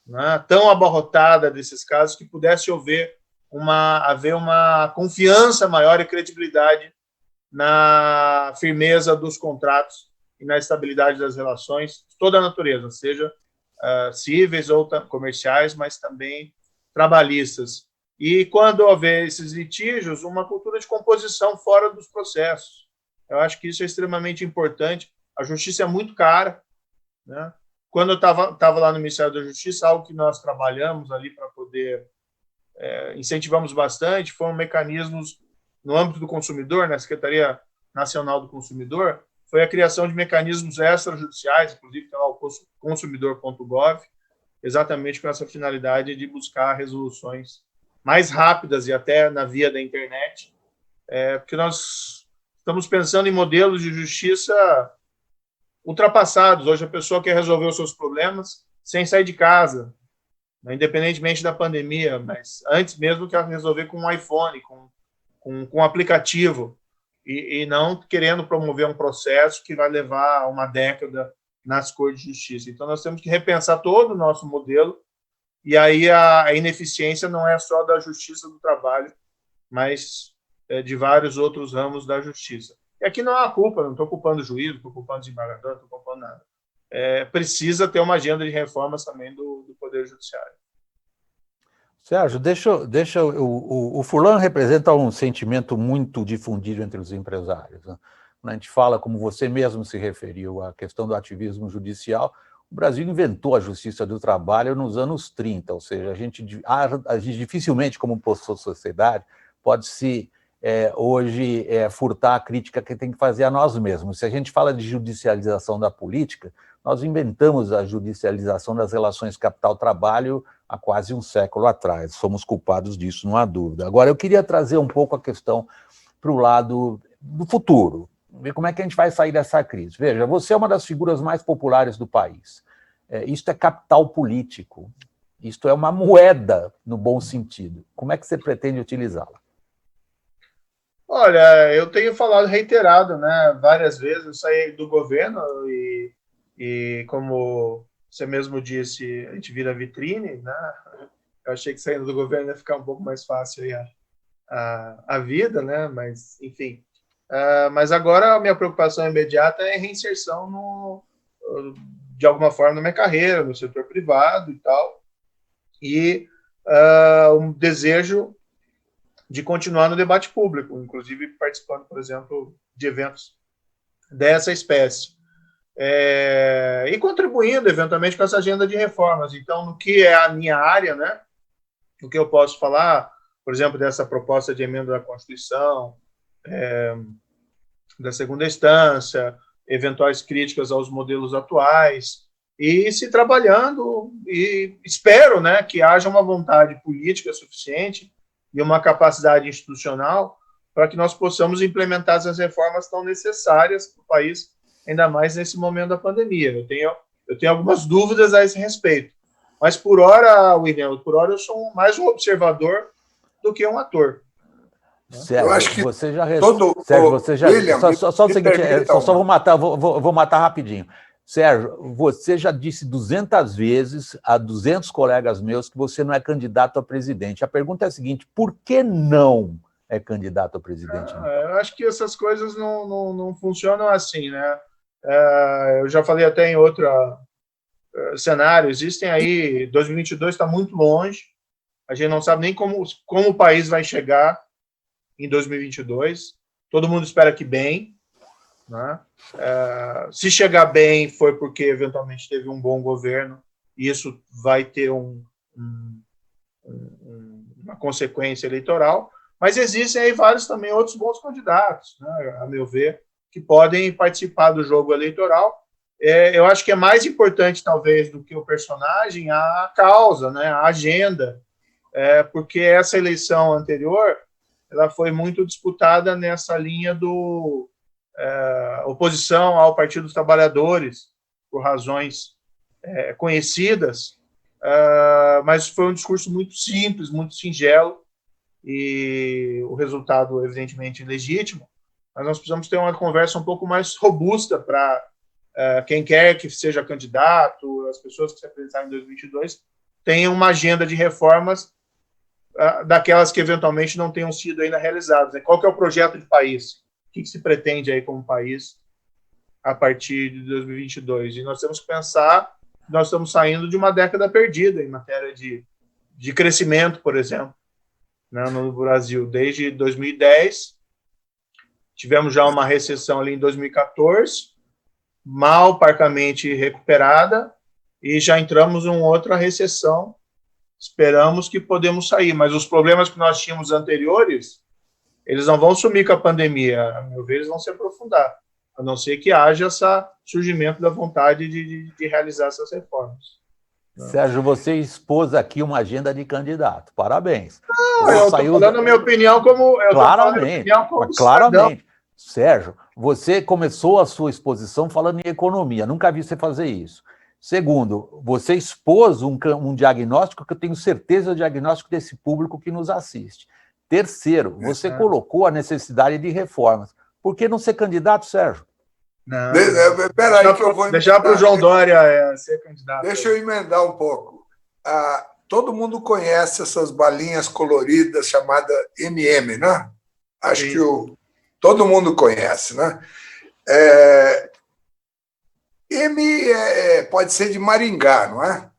né, tão abarrotada desses casos, que pudesse haver uma confiança maior e credibilidade na firmeza dos contratos e na estabilidade das relações, de toda a natureza, seja cíveis ou comerciais, mas também trabalhistas. E quando houver esses litígios, uma cultura de composição fora dos processos. Eu acho que isso é extremamente importante. A justiça é muito cara, né? Quando eu estava lá no Ministério da Justiça, algo que nós trabalhamos ali para poder incentivamos bastante foram mecanismos no âmbito do consumidor, na Secretaria Nacional do Consumidor, foi a criação de mecanismos extrajudiciais, inclusive tem lá o consumidor.gov, exatamente com essa finalidade de buscar resoluções mais rápidas e até na via da internet, porque nós estamos pensando em modelos de justiça ultrapassados. Hoje a pessoa quer resolver os seus problemas sem sair de casa, independentemente da pandemia, mas antes mesmo que resolver com um iPhone, com um aplicativo, e não querendo promover um processo que vai levar uma década nas cortes de justiça. Então, nós temos que repensar todo o nosso modelo, e aí a ineficiência não é só da justiça do trabalho, mas de vários outros ramos da justiça. E aqui não há culpa, não estou culpando o juiz, não estou culpando o desembargador, não estou culpando nada. Precisa ter uma agenda de reformas também do Poder Judiciário. Sérgio, o Furlan representa um sentimento muito difundido entre os empresários, né? Quando a gente fala, como você mesmo se referiu, à questão do ativismo judicial, o Brasil inventou a justiça do trabalho nos anos 30, ou seja, a gente dificilmente, como sociedade, pode-se hoje furtar a crítica que tem que fazer a nós mesmos. Se a gente fala de judicialização da política, nós inventamos a judicialização das relações capital-trabalho há quase um século atrás. Somos culpados disso, não há dúvida. Agora, eu queria trazer um pouco a questão para o lado do futuro, ver como é que a gente vai sair dessa crise. Veja, você é uma das figuras mais populares do país. Isso é capital político. Isto é uma moeda, no bom sentido. Como é que você pretende utilizá-la? Olha, eu tenho falado reiterado, né, várias vezes, eu saí do governo e como você mesmo disse, a gente vira vitrine, né? Eu achei que saindo do governo ia ficar um pouco mais fácil aí a vida, né? Mas, enfim. Mas agora a minha preocupação imediata é a reinserção de alguma forma na minha carreira, no setor privado e tal. E um desejo de continuar no debate público, inclusive participando, por exemplo, de eventos dessa espécie. E contribuindo, eventualmente, com essa agenda de reformas. Então, no que é a minha área, né? O que eu posso falar, por exemplo, dessa proposta de emenda da Constituição, da segunda instância, eventuais críticas aos modelos atuais, e se trabalhando, e espero, né, que haja uma vontade política suficiente e uma capacidade institucional para que nós possamos implementar essas reformas tão necessárias para o país, ainda mais nesse momento da pandemia. Eu tenho algumas dúvidas a esse respeito, mas por hora, William, eu sou mais um observador do que um ator. Sérgio, eu acho que você já Sérgio, você já... William, só o seguinte, vou matar rapidinho. Sérgio, você já disse 200 vezes a 200 colegas meus que você não é candidato a presidente. A pergunta é a seguinte, por que não é candidato a presidente? Eu acho que essas coisas não funcionam assim, né? Eu já falei até em outro cenário, existem aí, 2022 está muito longe, a gente não sabe nem como o país vai chegar em 2022, todo mundo espera que bem, né? Se chegar bem foi porque eventualmente teve um bom governo, e isso vai ter uma consequência eleitoral, mas existem aí vários também outros bons candidatos, né, a meu ver, que podem participar do jogo eleitoral. Eu acho que é mais importante, talvez, do que o personagem, a causa, né, a agenda, porque essa eleição anterior ela foi muito disputada nessa linha do oposição ao Partido dos Trabalhadores, por razões conhecidas, mas foi um discurso muito simples, muito singelo, e o resultado, evidentemente, legítimo, mas nós precisamos ter uma conversa um pouco mais robusta para quem quer que seja candidato, as pessoas que se apresentarem em 2022, tenham uma agenda de reformas daquelas que eventualmente não tenham sido ainda realizadas. Né? Qual que é o projeto de país? O que se pretende aí como país a partir de 2022? E nós temos que pensar que nós estamos saindo de uma década perdida em matéria de crescimento, por exemplo, né, no Brasil. Desde 2010, tivemos já uma recessão ali em 2014, mal parcamente recuperada, e já entramos em outra recessão. Esperamos que podemos sair, mas os problemas que nós tínhamos anteriores, eles não vão sumir com a pandemia, a meu ver, eles vão se aprofundar, a não ser que haja esse surgimento da vontade de realizar essas reformas. Sérgio, você expôs aqui uma agenda de candidato. Parabéns. Não, eu estou falando a minha opinião como... Claramente. Sérgio, você começou a sua exposição falando em economia. Nunca vi você fazer isso. Segundo, você expôs um diagnóstico que eu tenho certeza é o diagnóstico desse público que nos assiste. Terceiro, você colocou a necessidade de reformas. Por que não ser candidato, Sérgio? Não. Peraí que eu vou... Deixar para o João Dória ser candidato. Deixa eu emendar um pouco. Todo mundo conhece essas balinhas coloridas chamadas MM, né? Acho que todo mundo conhece, né? M pode ser de Maringá, não é?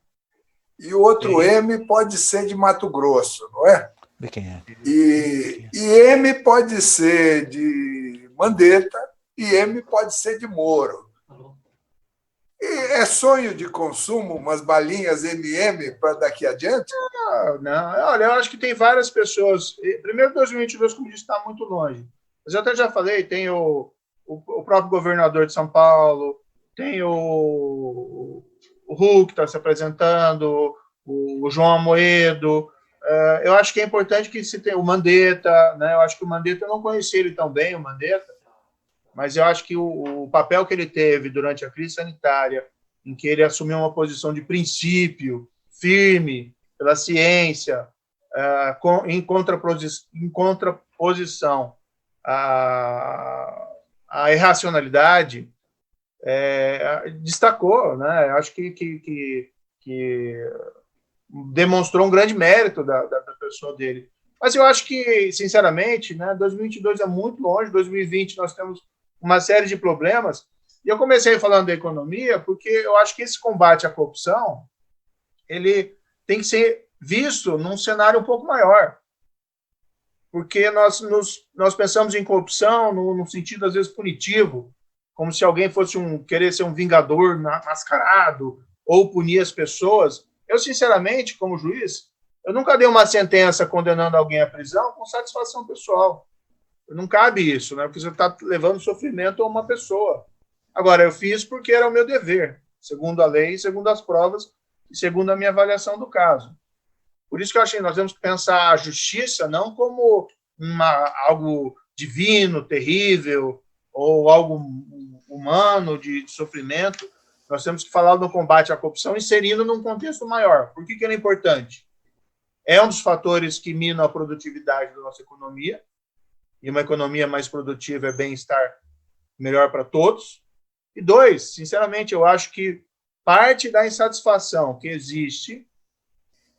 E o outro M pode ser de Mato Grosso, não é? De quem é? E M pode ser de Mandetta e M pode ser de Moro. E é sonho de consumo umas balinhas MM para daqui adiante? Não, olha, eu acho que tem várias pessoas. Primeiro, 2022, como disse, está muito longe. Mas eu até já falei, tem o próprio governador de São Paulo, tem o Hulk que está se apresentando, o João Amoedo. Eu acho que é importante que se tenha o Mandetta, né? Eu acho que o Mandetta, eu não conheci ele tão bem, o Mandetta, mas eu acho que o papel que ele teve durante a crise sanitária, em que ele assumiu uma posição de princípio, firme, pela ciência, em contraposição à irracionalidade, destacou, né? Acho que demonstrou um grande mérito da pessoa dele. Mas eu acho que, sinceramente, né, 2022 é muito longe, 2020 nós temos uma série de problemas, e eu comecei falando da economia porque eu acho que esse combate à corrupção ele tem que ser visto num cenário um pouco maior, porque nós pensamos em corrupção no sentido, às vezes, punitivo, como se alguém fosse querer ser um vingador mascarado ou punir as pessoas. Eu, sinceramente, como juiz, eu nunca dei uma sentença condenando alguém à prisão com satisfação pessoal. Não cabe isso, né? Porque você está levando sofrimento a uma pessoa. Agora, eu fiz porque era o meu dever, segundo a lei, segundo as provas e segundo a minha avaliação do caso. Por isso que eu achei que nós temos que pensar a justiça não como algo divino, terrível, ou algo humano, de sofrimento. Nós temos que falar do combate à corrupção inserindo num contexto maior. Por que ele é importante? É um dos fatores que minam a produtividade da nossa economia, e uma economia mais produtiva é bem-estar melhor para todos. E dois, sinceramente, eu acho que parte da insatisfação que existe,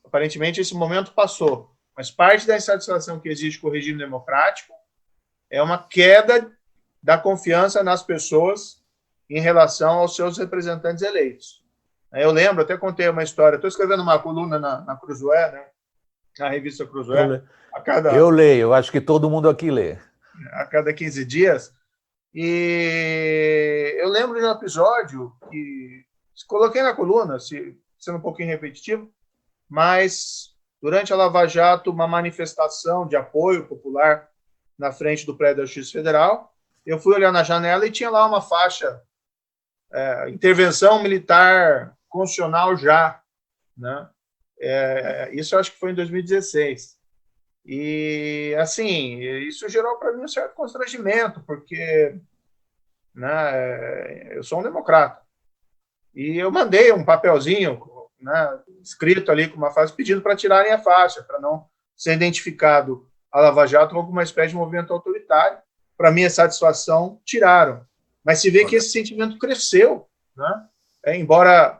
aparentemente esse momento passou, mas parte da insatisfação que existe com o regime democrático é uma queda da confiança nas pessoas em relação aos seus representantes eleitos. Eu lembro, até contei uma história, estou escrevendo uma coluna na Cruzoé, né, na revista Cruzoé. Eu leio, eu acho que todo mundo aqui lê. A cada 15 dias. E eu lembro de um episódio que coloquei na coluna, sendo um pouquinho repetitivo, mas durante a Lava Jato, uma manifestação de apoio popular na frente do prédio da Justiça Federal, eu fui olhar na janela e tinha lá uma faixa, intervenção militar constitucional já, né? Isso eu acho que foi em 2016. E, assim, isso gerou para mim um certo constrangimento, porque, né, eu sou um democrata. E eu mandei um papelzinho, né, escrito ali com uma faixa, pedindo para tirarem a faixa, para não ser identificado a Lava Jato como uma espécie de movimento autoritário. Para minha satisfação, tiraram. Mas se vê que esse sentimento cresceu, né? Embora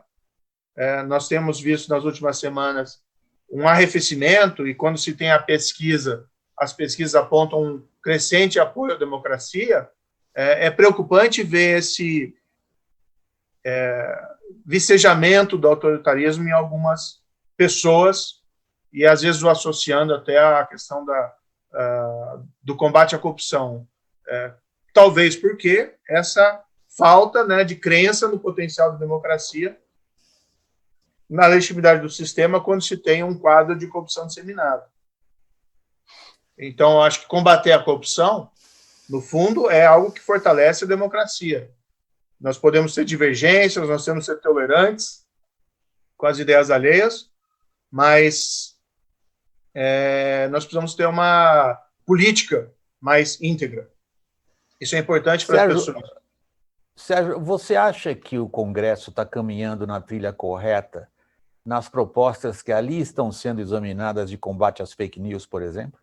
nós temos visto nas últimas semanas um arrefecimento, e quando se tem a pesquisa, as pesquisas apontam um crescente apoio à democracia, é preocupante ver esse vicejamento do autoritarismo em algumas pessoas, e às vezes o associando até à questão do combate à corrupção. Talvez porque essa falta, né, de crença no potencial da democracia, na legitimidade do sistema, quando se tem um quadro de corrupção disseminado. Então, eu acho que combater a corrupção, no fundo, é algo que fortalece a democracia. Nós podemos ter divergências, nós temos que ser tolerantes com as ideias alheias, mas nós precisamos ter uma política mais íntegra. Isso é importante para as pessoas. Sérgio, você acha que o Congresso está caminhando na trilha correta nas propostas que ali estão sendo examinadas de combate às fake news, por exemplo?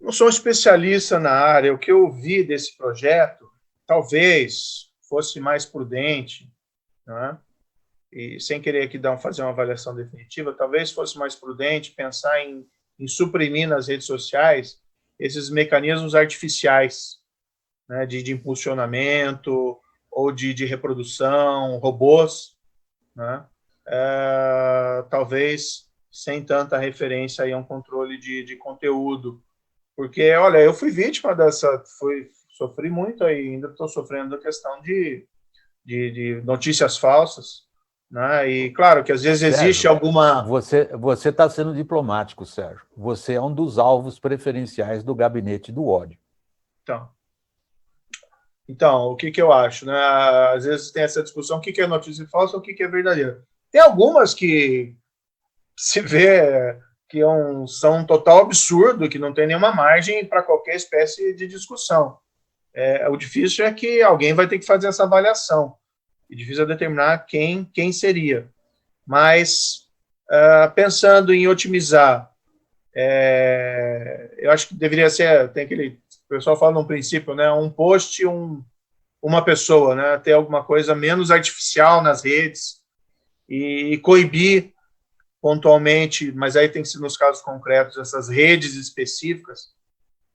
Não sou especialista na área. O que eu vi desse projeto talvez fosse mais prudente, né? E sem querer aqui fazer uma avaliação definitiva, talvez fosse mais prudente pensar em suprimir nas redes sociais esses mecanismos artificiais, né, de impulsionamento ou de reprodução, robôs, né? Talvez sem tanta referência aí a um controle de conteúdo. Porque, olha, eu fui vítima sofri muito e ainda estou sofrendo da questão de notícias falsas, né? E, claro, que às vezes existe Sérgio, alguma... Você está sendo diplomático, Sérgio. Você é um dos alvos preferenciais do gabinete do ódio. Então, o que eu acho, né? Às vezes tem essa discussão, o que é notícia falsa, o que é verdadeira. Tem algumas que se vê que são um total absurdo, que não tem nenhuma margem para qualquer espécie de discussão. O difícil é que alguém vai ter que fazer essa avaliação. E difícil é determinar quem seria. mas pensando em otimizar, eu acho que deveria ser, tem aquele, o pessoal fala num princípio, né, um post, uma pessoa, né, ter alguma coisa menos artificial nas redes e coibir pontualmente, mas aí tem que ser nos casos concretos, essas redes específicas,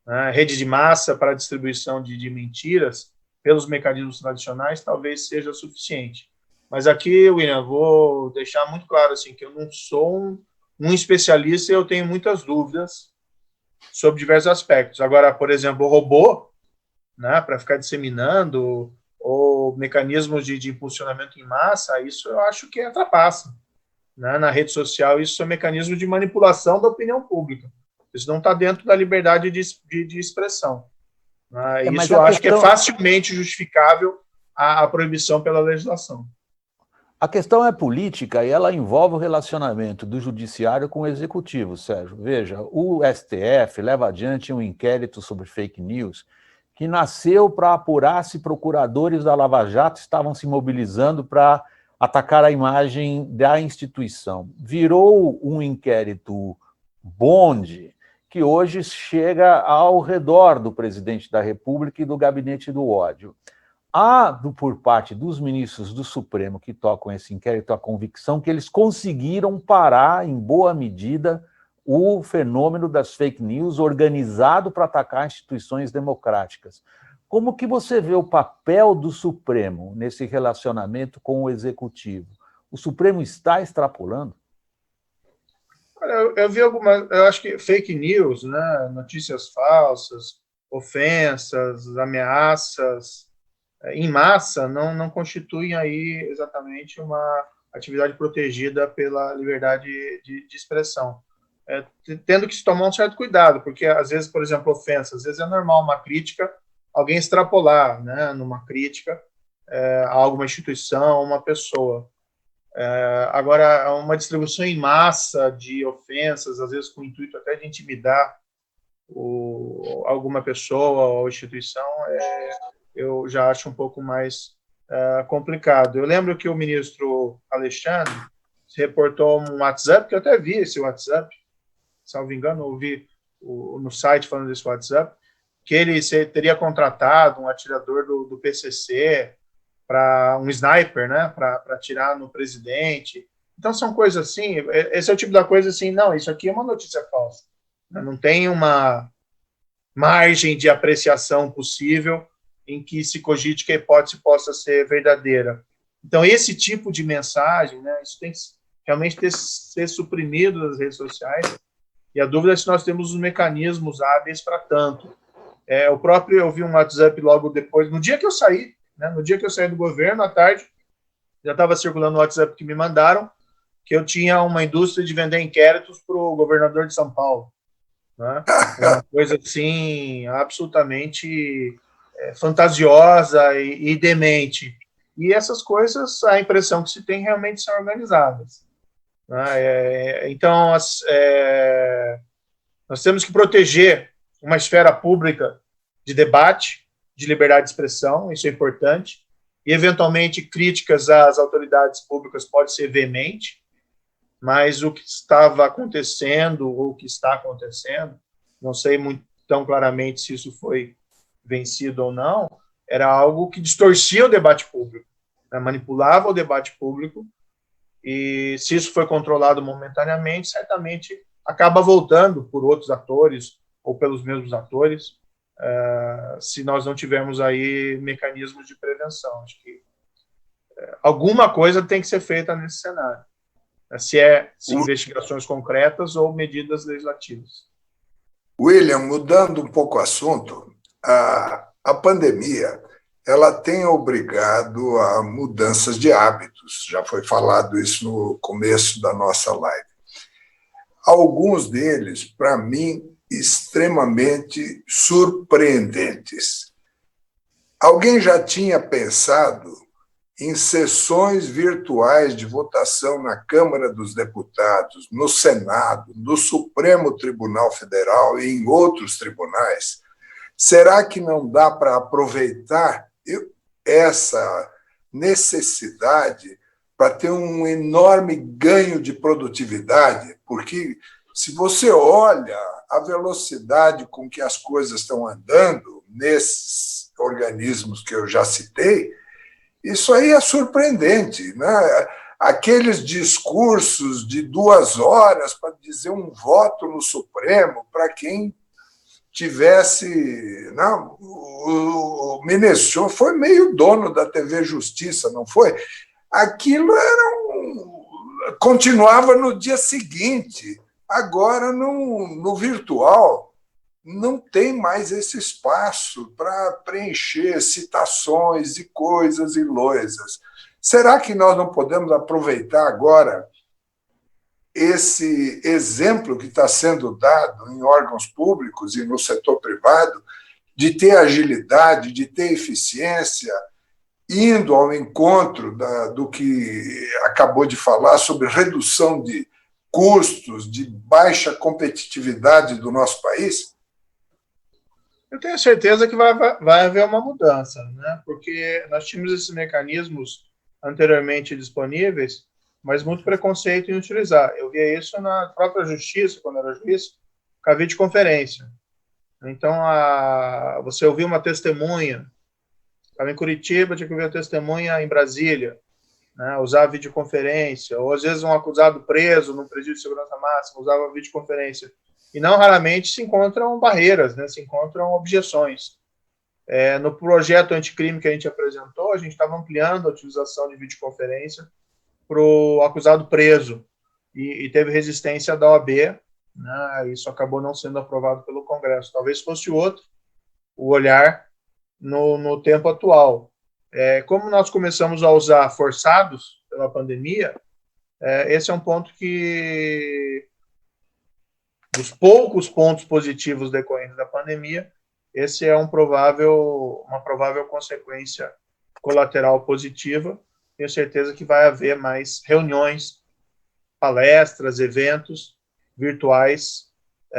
né, rede de massa para distribuição de mentiras, pelos mecanismos tradicionais, talvez seja suficiente. Mas aqui, William, vou deixar muito claro assim, que eu não sou um especialista e eu tenho muitas dúvidas sobre diversos aspectos. Agora, por exemplo, o robô, né, para ficar disseminando, ou mecanismos de impulsionamento em massa, isso eu acho que trapaça. Né, na rede social, isso é um mecanismo de manipulação da opinião pública. Isso não está dentro da liberdade de expressão. Isso eu acho que é facilmente justificável a proibição pela legislação. A questão é política e ela envolve o relacionamento do judiciário com o executivo, Sérgio. Veja, o STF leva adiante um inquérito sobre fake news que nasceu para apurar se procuradores da Lava Jato estavam se mobilizando para atacar a imagem da instituição. Virou um inquérito bonde que hoje chega ao redor do presidente da República e do gabinete do ódio. Há, por parte dos ministros do Supremo que tocam esse inquérito, a convicção que eles conseguiram parar, em boa medida, o fenômeno das fake news organizado para atacar instituições democráticas. Como que você vê o papel do Supremo nesse relacionamento com o Executivo? O Supremo está extrapolando? Eu vi algumas, eu acho que fake news, né, notícias falsas, ofensas, ameaças, em massa, não constituem aí exatamente uma atividade protegida pela liberdade de expressão. Tendo que se tomar um certo cuidado, porque às vezes, por exemplo, ofensas, às vezes é normal uma crítica, alguém extrapolar, né, numa crítica a alguma instituição, uma pessoa. Agora, uma distribuição em massa de ofensas, às vezes com o intuito até de intimidar alguma pessoa ou instituição, eu já acho um pouco mais complicado. Eu lembro que o ministro Alexandre se reportou um WhatsApp, que eu até vi esse WhatsApp, salvo engano, eu vi no site falando desse WhatsApp, que ele teria contratado um atirador do PCC para um sniper, né, para atirar no presidente. Então, são coisas assim, esse é o tipo da coisa assim, não, isso aqui é uma notícia falsa. Não tem uma margem de apreciação possível em que se cogite que a hipótese possa ser verdadeira. Então, esse tipo de mensagem, né, isso tem que realmente ser suprimido das redes sociais, e a dúvida é se nós temos os mecanismos hábeis para tanto. Eu vi um WhatsApp logo depois, no dia que eu saí, né, no dia que eu saí do governo, à tarde, já estava circulando o WhatsApp que me mandaram, que eu tinha uma indústria de vender inquéritos para o governador de São Paulo. Né? Uma coisa assim, absolutamente fantasiosa e demente. E essas coisas, a impressão que se tem realmente são organizadas. Né? Então, nós temos que proteger uma esfera pública de debate, de liberdade de expressão, isso é importante, e, eventualmente, críticas às autoridades públicas pode ser veemente, mas o que estava acontecendo, ou o que está acontecendo, não sei muito tão claramente se isso foi vencido ou não, era algo que distorcia o debate público, né? Manipulava o debate público, e se isso foi controlado momentaneamente, certamente acaba voltando por outros atores, ou pelos mesmos atores, se nós não tivermos aí mecanismos de prevenção. Acho que alguma coisa tem que ser feita nesse cenário, se investigações concretas ou medidas legislativas. William, mudando um pouco o assunto, a pandemia ela tem obrigado a mudanças de hábitos. Já foi falado isso no começo da nossa live. Alguns deles, para mim, extremamente surpreendentes. Alguém já tinha pensado em sessões virtuais de votação na Câmara dos Deputados, no Senado, no Supremo Tribunal Federal e em outros tribunais? Será que não dá para aproveitar essa necessidade para ter um enorme ganho de produtividade, porque se você olha a velocidade com que as coisas estão andando nesses organismos que eu já citei, isso aí é surpreendente, né? Aqueles discursos de 2 horas para dizer um voto no Supremo para quem tivesse... Não, o Meneghel foi meio dono da TV Justiça, não foi? Aquilo continuava no dia seguinte. Agora, no virtual, não tem mais esse espaço para preencher citações e coisas e loisas. Será que nós não podemos aproveitar agora esse exemplo que está sendo dado em órgãos públicos e no setor privado de ter agilidade, de ter eficiência, indo ao encontro do que acabou de falar sobre redução de custos, de baixa competitividade do nosso país? Eu tenho certeza que vai haver uma mudança, né? Porque nós tínhamos esses mecanismos anteriormente disponíveis, mas muito preconceito em utilizar. Eu via isso na própria justiça, quando era juiz, com a videoconferência. Então, você ouvia uma testemunha, estava em Curitiba, tinha que ouvir a testemunha em Brasília, né? Usava videoconferência, ou às vezes um acusado preso num presídio de segurança máxima usava videoconferência. E não raramente se encontram barreiras, né? Se encontram objeções. No projeto anticrime que a gente apresentou, a gente estava ampliando a utilização de videoconferência para o acusado preso, e teve resistência da OAB, né? Isso acabou não sendo aprovado pelo Congresso. Talvez fosse outro o olhar no tempo atual. Como nós começamos a usar forçados pela pandemia, esse é um ponto que, dos poucos pontos positivos decorrentes da pandemia, esse é uma provável consequência colateral positiva. Tenho certeza que vai haver mais reuniões, palestras, eventos virtuais,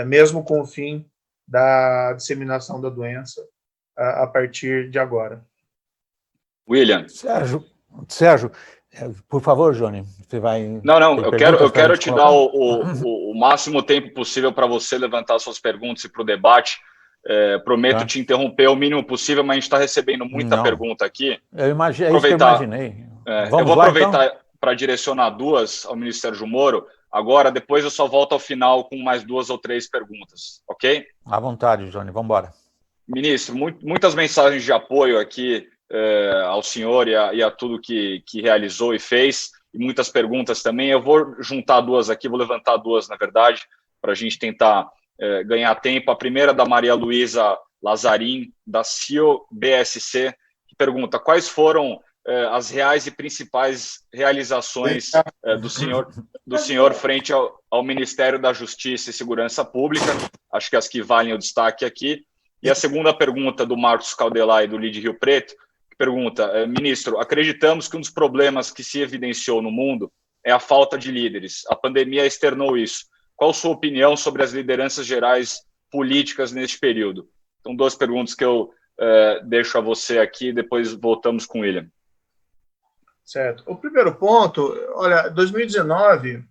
mesmo com o fim da disseminação da doença a partir de agora. William. Sérgio, por favor, Johnny, você vai... Não, eu quero te dar o máximo tempo possível para você levantar suas perguntas e para o debate. Prometo te interromper o mínimo possível, mas a gente está recebendo muita pergunta aqui. É isso que eu imaginei. Eu vou aproveitar para direcionar 2 ao ministro Sérgio Moro. Agora, depois eu só volto ao final com mais 2 ou 3 perguntas, ok? À vontade, Johnny, vamos embora. Ministro, muitas mensagens de apoio aqui ao senhor e a tudo que realizou e fez, e muitas perguntas também. Eu vou juntar 2 aqui, vou levantar 2, na verdade, para a gente tentar ganhar tempo. A primeira da Maria Luísa Lazarim, da CIO BSC, que pergunta: quais foram as reais e principais realizações do senhor frente ao Ministério da Justiça e Segurança Pública? Acho que as que valem o destaque aqui. E a segunda pergunta do Marcos Caldelay, do LIDE Rio Preto, que pergunta: ministro, acreditamos que um dos problemas que se evidenciou no mundo é a falta de líderes. A pandemia externou isso. Qual a sua opinião sobre as lideranças gerais políticas neste período? Então, 2 perguntas que eu deixo a você aqui, depois voltamos com o William. Certo. O primeiro ponto, olha, 2019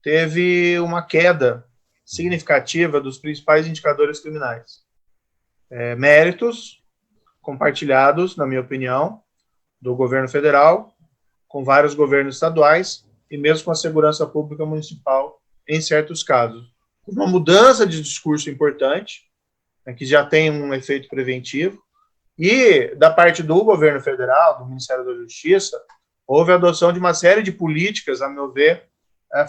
teve uma queda significativa dos principais indicadores criminais. Méritos compartilhados, na minha opinião, do governo federal, com vários governos estaduais e mesmo com a segurança pública municipal, em certos casos. Uma mudança de discurso importante, né, que já tem um efeito preventivo, e da parte do governo federal, do Ministério da Justiça, houve a adoção de uma série de políticas, a meu ver,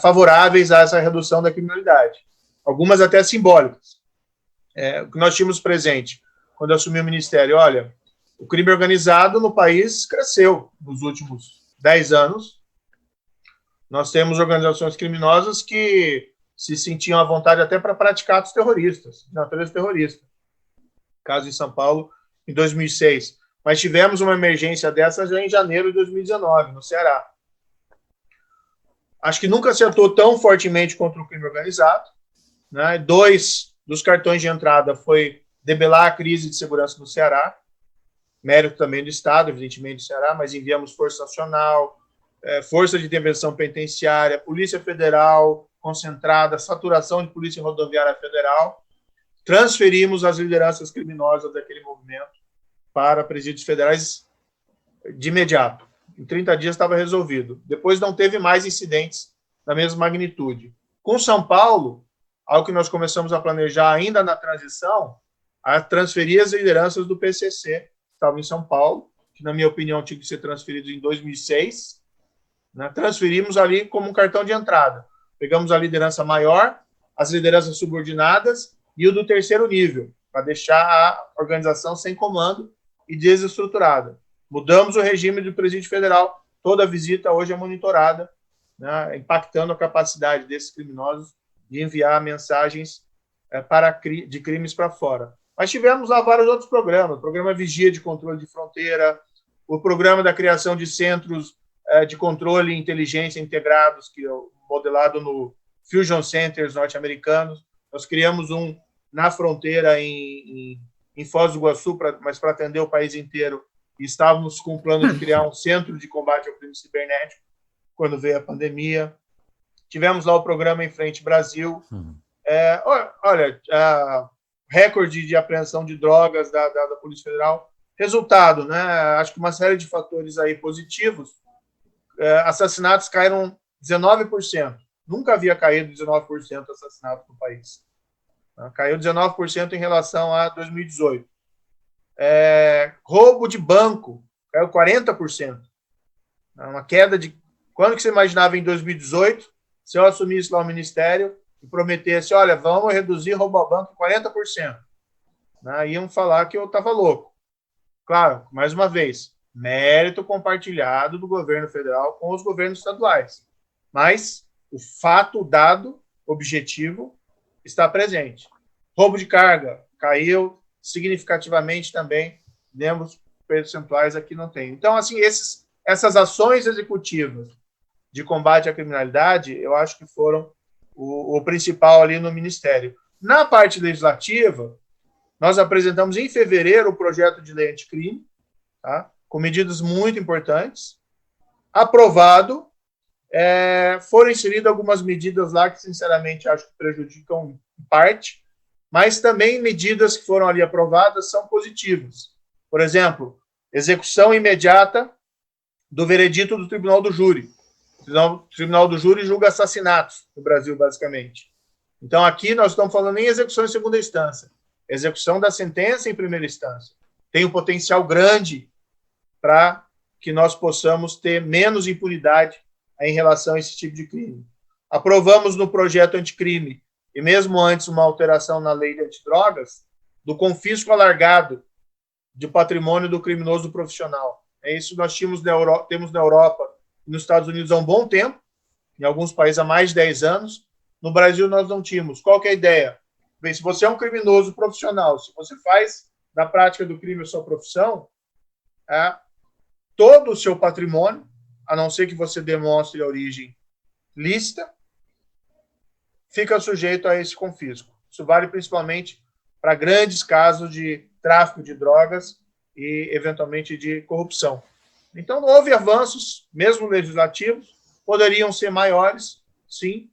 favoráveis a essa redução da criminalidade, algumas até simbólicas. O que nós tínhamos presente quando eu assumi o Ministério: olha, o crime organizado no país cresceu nos últimos 10 anos. Nós temos organizações criminosas que se sentiam à vontade até para praticar atos terroristas, de natureza terrorista. Caso em São Paulo, em 2006. Mas tivemos uma emergência dessa já em janeiro de 2019, no Ceará. Acho que nunca se atuou tão fortemente contra o crime organizado, né? 2 dos cartões de entrada foi debelar a crise de segurança no Ceará, mérito também do Estado, evidentemente, do Ceará, mas enviamos Força Nacional, Força de Intervenção Penitenciária, Polícia Federal concentrada, saturação de Polícia Rodoviária Federal, transferimos as lideranças criminosas daquele movimento para presídios federais de imediato. Em 30 dias estava resolvido. Depois não teve mais incidentes da mesma magnitude. Com São Paulo, algo que nós começamos a planejar ainda na transição, a transferir as lideranças do PCC, que estavam em São Paulo, que, na minha opinião, tinha que ser transferido em 2006. Né? Transferimos ali como um cartão de entrada. Pegamos a liderança maior, as lideranças subordinadas e o do terceiro nível, para deixar a organização sem comando e desestruturada. Mudamos o regime do presídio federal. Toda visita hoje é monitorada, né, impactando a capacidade desses criminosos de enviar mensagens de crimes para fora. Mas tivemos lá vários outros programas. O programa Vigia de Controle de Fronteira, o programa da criação de centros de controle e inteligência integrados, que é modelado no Fusion Centers norte-americanos. Nós criamos um na fronteira em Foz do Iguaçu, mas para atender o país inteiro. E estávamos com o plano de criar um centro de combate ao crime cibernético quando veio a pandemia. Tivemos lá o programa Em Frente Brasil. Olha, recorde de apreensão de drogas da Polícia Federal. Resultado, né? Acho que uma série de fatores aí positivos. Assassinatos caíram 19%. Nunca havia caído 19% assassinatos no país. Caiu 19% em relação a 2018. Roubo de banco caiu 40%. Uma queda de... Quando que você imaginava em 2018, se eu assumisse lá o ministério e prometesse, olha, vamos reduzir roubo a banco em 40%. Iam falar que eu estava louco. Claro, mais uma vez, mérito compartilhado do governo federal com os governos estaduais. Mas o fato, o dado objetivo está presente. Roubo de carga caiu significativamente também, lembros percentuais aqui não tem. Então, assim, essas ações executivas de combate à criminalidade, eu acho que foram o principal ali no Ministério. Na parte legislativa, nós apresentamos em fevereiro o projeto de lei anticrime, tá? Com medidas muito importantes. Aprovado, foram inseridas algumas medidas lá que, sinceramente, acho que prejudicam em parte, mas também medidas que foram ali aprovadas são positivas. Por exemplo, execução imediata do veredito do Tribunal do Júri. O Tribunal do Júri julga assassinatos no Brasil, basicamente. Então, aqui nós estamos falando em execução em segunda instância. Execução da sentença em primeira instância. Tem um potencial grande para que nós possamos ter menos impunidade em relação a esse tipo de crime. Aprovamos no projeto anticrime, e mesmo antes uma alteração na lei de antidrogas, do confisco alargado de patrimônio do criminoso profissional. É isso que nós temos na Europa e nos Estados Unidos há um bom tempo, em alguns países há mais de 10 anos. No Brasil nós não tínhamos. Qual que é a ideia? Bem, se você é um criminoso profissional, se você faz da prática do crime a sua profissão, todo o seu patrimônio, a não ser que você demonstre a origem lícita, fica sujeito a esse confisco. Isso vale principalmente para grandes casos de tráfico de drogas e, eventualmente, de corrupção. Então, houve avanços, mesmo legislativos, poderiam ser maiores, sim,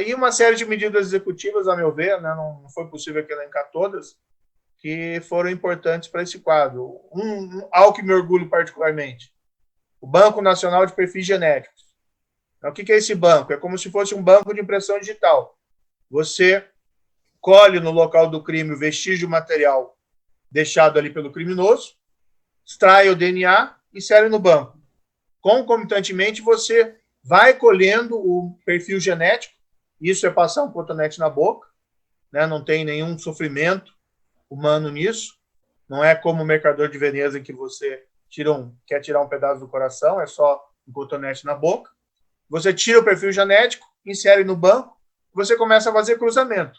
e uma série de medidas executivas, a meu ver, né, não foi possível elencar todas, que foram importantes para esse quadro. Algo que me orgulho particularmente, o Banco Nacional de Perfis Genéticos. Então, o que é esse banco? É como se fosse um banco de impressão digital. Você colhe no local do crime o vestígio material deixado ali pelo criminoso, extrai o DNA e insere no banco. Concomitantemente, você vai colhendo o perfil genético, isso é passar um cotonete na boca, né? Não tem nenhum sofrimento humano nisso, não é como o mercador de Veneza em que você quer tirar um pedaço do coração, é só um cotonete na boca. Você tira o perfil genético, insere no banco, você começa a fazer cruzamento.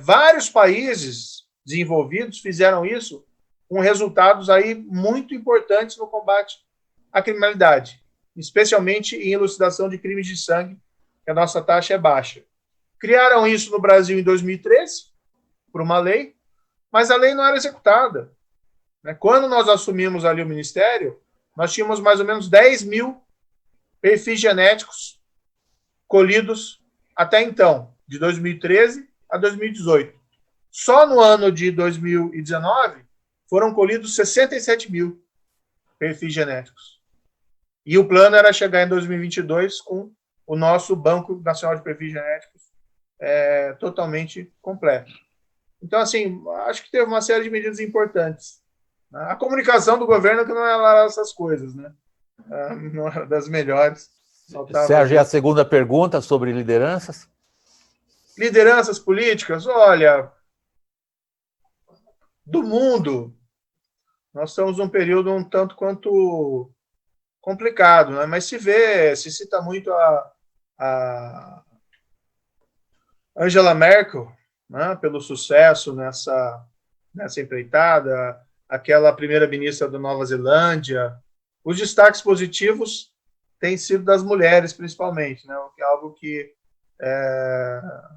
Vários países desenvolvidos fizeram isso com resultados aí muito importantes no combate à criminalidade, especialmente em elucidação de crimes de sangue, que a nossa taxa é baixa. Criaram isso no Brasil em 2013, por uma lei, mas a lei não era executada. Quando nós assumimos ali o Ministério, nós tínhamos mais ou menos 10 mil perfis genéticos colhidos até então, de 2013 a 2018. Só no ano de 2019 foram colhidos 67 mil perfis genéticos. E o plano era chegar em 2022 com o nosso Banco Nacional de Perfis Genéticos totalmente completo. Então, assim, acho que teve uma série de medidas importantes. A comunicação do governo que não é lá essas coisas, né? Não é das melhores. Sérgio, e a segunda pergunta sobre lideranças? Lideranças políticas, olha, do mundo, nós estamos num período um tanto quanto complicado, né? Mas se cita muito a Angela Merkel, né? Pelo sucesso nessa empreitada, aquela primeira-ministra da Nova Zelândia. Os destaques positivos têm sido das mulheres, principalmente, né? O que é algo que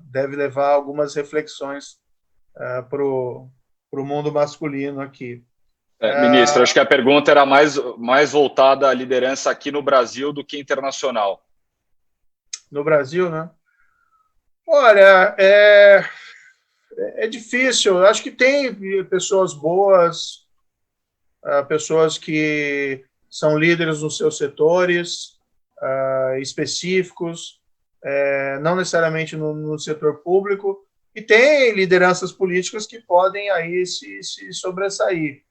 deve levar algumas reflexões para o mundo masculino aqui. Ministro, acho que a pergunta era mais voltada à liderança aqui no Brasil do que internacional. No Brasil, né? Olha, é difícil. Eu acho que tem pessoas boas, pessoas que são líderes nos seus setores específicos, não necessariamente no setor público, e tem lideranças políticas que podem aí se sobressair.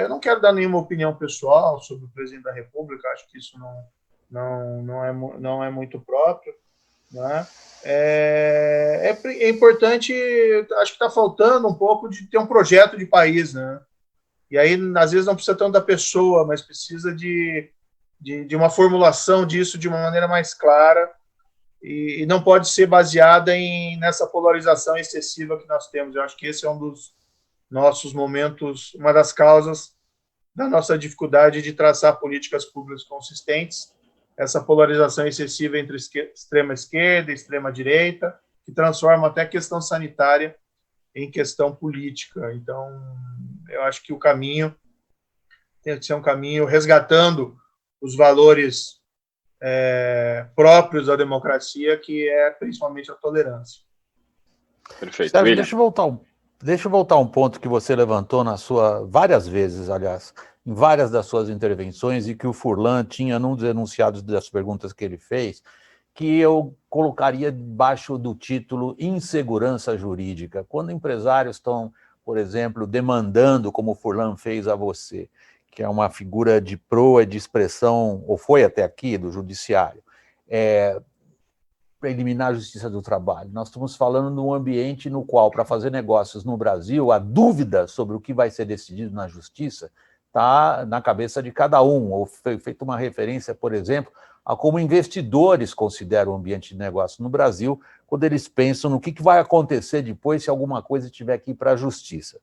Eu não quero dar nenhuma opinião pessoal sobre o presidente da República, acho que isso não é muito próprio, né? É importante, acho que está faltando um pouco de ter um projeto de país, né? E aí, às vezes, não precisa tanto da pessoa, mas precisa de uma formulação disso de uma maneira mais clara e não pode ser baseada nessa polarização excessiva que nós temos. Eu acho que esse é um dos nossos momentos, uma das causas da nossa dificuldade de traçar políticas públicas consistentes, essa polarização excessiva entre extrema-esquerda e extrema-direita, que transforma até a questão sanitária em questão política. Então, eu acho que o caminho tem que ser um caminho resgatando os valores próprios da democracia, que é principalmente a tolerância. Perfeito. Sérgio, deixa eu voltar um ponto que você levantou várias vezes, aliás, em várias das suas intervenções, e que o Furlan tinha num dos enunciados das perguntas que ele fez, que eu colocaria debaixo do título insegurança jurídica. Quando empresários estão, por exemplo, demandando, como o Furlan fez a você, que é uma figura de proa de expressão, ou foi até aqui, do judiciário, para eliminar a justiça do trabalho. Nós estamos falando de um ambiente no qual, para fazer negócios no Brasil, a dúvida sobre o que vai ser decidido na justiça está na cabeça de cada um. Ou foi feita uma referência, por exemplo, a como investidores consideram o ambiente de negócio no Brasil, quando eles pensam no que vai acontecer depois se alguma coisa tiver que ir para a justiça.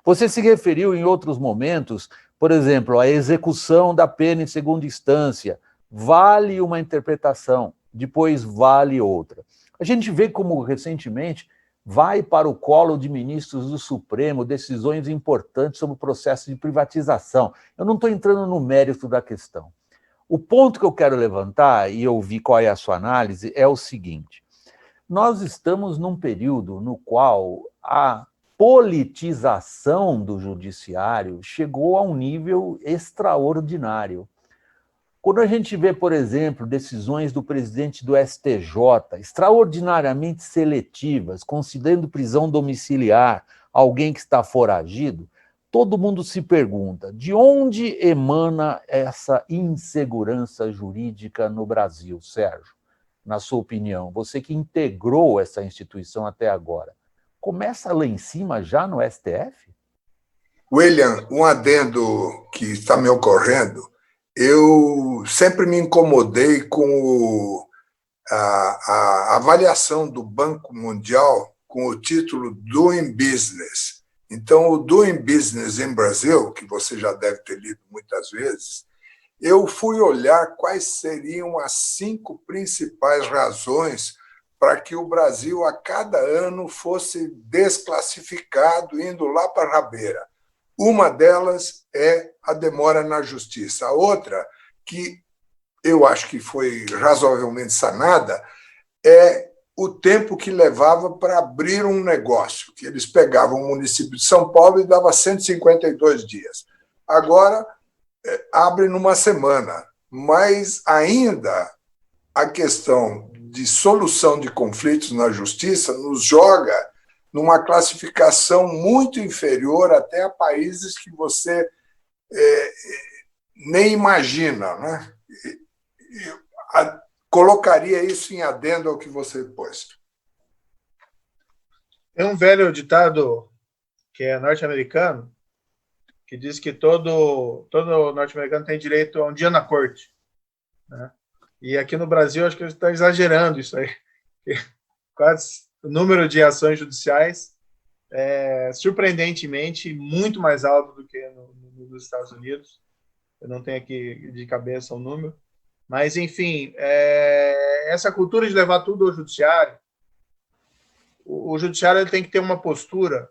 Você se referiu em outros momentos, por exemplo, à execução da pena em segunda instância. Vale uma interpretação, depois vale outra. A gente vê como, recentemente, vai para o colo de ministros do Supremo decisões importantes sobre o processo de privatização. Eu não estou entrando no mérito da questão. O ponto que eu quero levantar, e eu vi qual é a sua análise, é o seguinte: nós estamos num período no qual a politização do judiciário chegou a um nível extraordinário. Quando a gente vê, por exemplo, decisões do presidente do STJ, extraordinariamente seletivas, considerando prisão domiciliar alguém que está foragido, todo mundo se pergunta, de onde emana essa insegurança jurídica no Brasil, Sérgio? Na sua opinião, você que integrou essa instituição até agora, começa lá em cima, já no STF? William, um adendo que está me ocorrendo. Eu sempre me incomodei com a avaliação do Banco Mundial com o título Doing Business. Então, o Doing Business em Brasil, que você já deve ter lido muitas vezes, eu fui olhar quais seriam as 5 principais razões para que o Brasil, a cada ano, fosse desclassificado, indo lá para a rabeira. Uma delas é a demora na justiça. A outra, que eu acho que foi razoavelmente sanada, é o tempo que levava para abrir um negócio, que eles pegavam o município de São Paulo e dava 152 dias. Agora, abre numa semana, mas ainda a questão de solução de conflitos na justiça nos joga numa classificação muito inferior até a países que você nem imagina, né? Colocaria isso em adendo ao que você pôs. Tem um velho ditado que é norte-americano que diz que todo norte-americano tem direito a um dia na corte, né? E aqui no Brasil acho que eles estão exagerando isso aí. Quase o número de ações judiciais é surpreendentemente muito mais alto do que nos Estados Unidos. Eu não tenho aqui de cabeça o número. Mas, enfim, essa cultura de levar tudo ao judiciário, o judiciário ele tem que ter uma postura,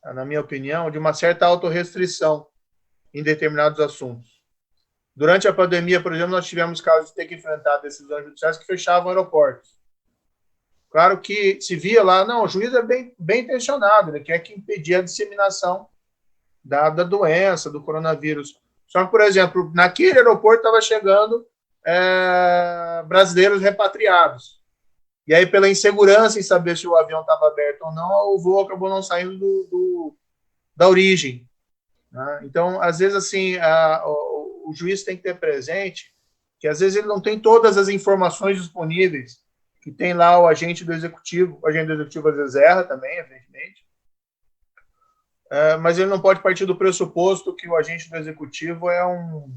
na minha opinião, de uma certa autorrestrição em determinados assuntos. Durante a pandemia, por exemplo, nós tivemos casos de ter que enfrentar decisões judiciais que fechavam aeroportos. Claro que se via lá, não, o juiz é bem intencionado, ele quer que impedir a disseminação da doença, do coronavírus. Só que, por exemplo, naquele aeroporto estava chegando brasileiros repatriados. E aí, pela insegurança em saber se o avião estava aberto ou não, o voo acabou não saindo da origem, né? Então, às vezes, assim, o juiz tem que ter presente que, às vezes, ele não tem todas as informações disponíveis que tem lá o agente do executivo. O agente do executivo, às vezes, erra também, evidentemente. Mas ele não pode partir do pressuposto que o agente do executivo é um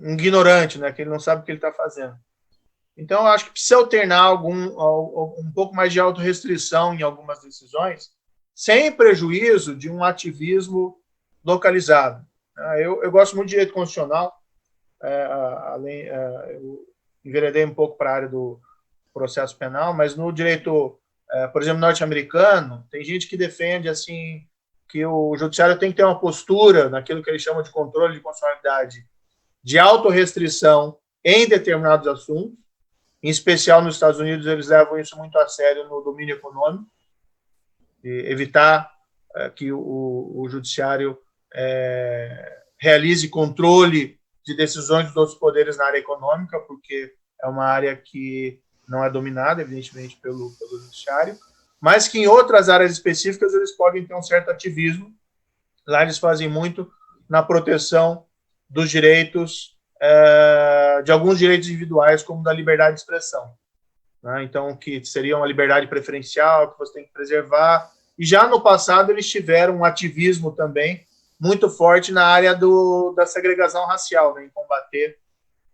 ignorante, né? Que ele não sabe o que ele está fazendo. Então, eu acho que precisa alternar um pouco mais de autorrestrição em algumas decisões, sem prejuízo de um ativismo localizado. Eu gosto muito de direito constitucional, eu enveredei um pouco para a área do processo penal, mas no direito, por exemplo, norte-americano, tem gente que defende assim, que o judiciário tem que ter uma postura naquilo que eles chamam de controle de constitucionalidade, de autorrestrição em determinados assuntos. Em especial nos Estados Unidos, eles levam isso muito a sério no domínio econômico, e evitar que o judiciário realize controle de decisões dos outros poderes na área econômica, porque é uma área que não é dominada, evidentemente, pelo judiciário, mas que em outras áreas específicas eles podem ter um certo ativismo. Lá eles fazem muito na proteção dos direitos, de alguns direitos individuais, como da liberdade de expressão, né? Então, que seria uma liberdade preferencial, que você tem que preservar. E já no passado eles tiveram um ativismo também muito forte na área da segregação racial, né? Em combater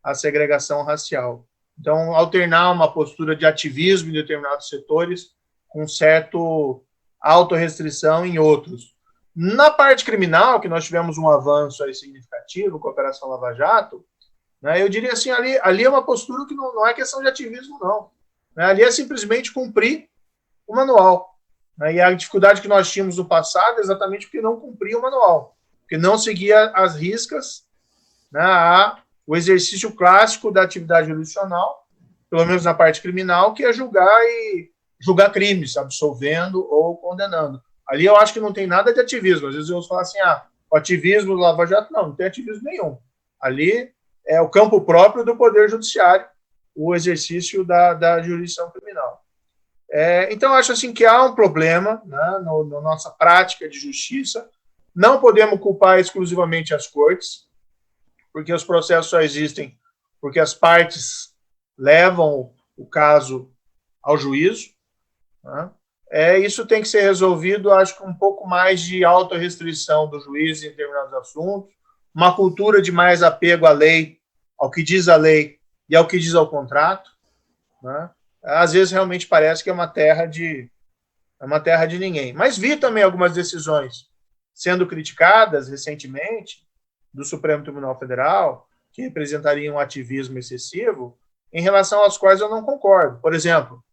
a segregação racial. Então, alternar uma postura de ativismo em determinados setores com certo autorrestrição em outros. Na parte criminal, que nós tivemos um avanço aí significativo com a Operação Lava Jato, né, eu diria assim, ali é uma postura que não é questão de ativismo, não. Né, ali é simplesmente cumprir o manual. Né, e a dificuldade que nós tínhamos no passado é exatamente porque não cumpria o manual, porque não seguia as riscas, né, o exercício clássico da atividade jurisdicional, pelo menos na parte criminal, que é julgar crimes, absolvendo ou condenando. Ali eu acho que não tem nada de ativismo. Às vezes eu falo assim, o ativismo do Lava Jato, não tem ativismo nenhum. Ali é o campo próprio do Poder Judiciário, o exercício da jurisdição criminal. Então, eu acho assim, que há um problema, né, na nossa prática de justiça. Não podemos culpar exclusivamente as cortes, porque os processos só existem porque as partes levam o caso ao juízo, né? Isso tem que ser resolvido, acho que um pouco mais de autorrestrição do juiz em determinados assuntos, uma cultura de mais apego à lei, ao que diz a lei e ao que diz ao contrato, né? Às vezes realmente parece que é uma terra de ninguém. Mas vi também algumas decisões sendo criticadas recentemente do Supremo Tribunal Federal, que representariam um ativismo excessivo, em relação às quais eu não concordo. Por exemplo,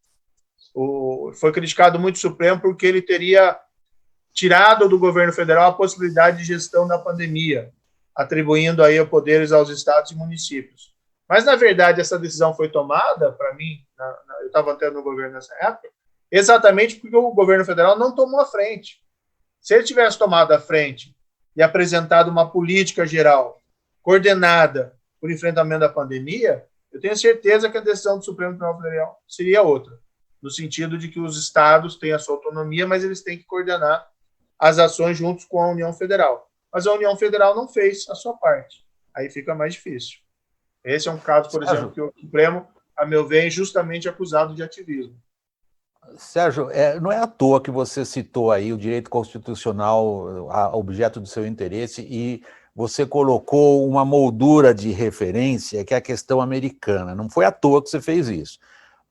foi criticado muito o Supremo porque ele teria tirado do governo federal a possibilidade de gestão da pandemia. atribuindo aí poderes aos estados e municípios. Mas, na verdade, essa decisão foi tomada, para mim, eu estava até no governo nessa época, exatamente porque o governo federal não tomou a frente. Se ele tivesse tomado a frente e apresentado uma política geral coordenada por enfrentamento da pandemia, eu tenho certeza que a decisão do Supremo Tribunal Federal seria outra, no sentido de que os estados têm a sua autonomia, mas eles têm que coordenar as ações juntos com a União Federal. Mas a União Federal não fez a sua parte. Aí fica mais difícil. Esse é um caso, por exemplo, que o Supremo, a meu ver, é injustamente acusado de ativismo. Sérgio, não é à toa que você citou aí o direito constitucional, objeto do seu interesse, e você colocou uma moldura de referência, que é a questão americana. Não foi à toa que você fez isso,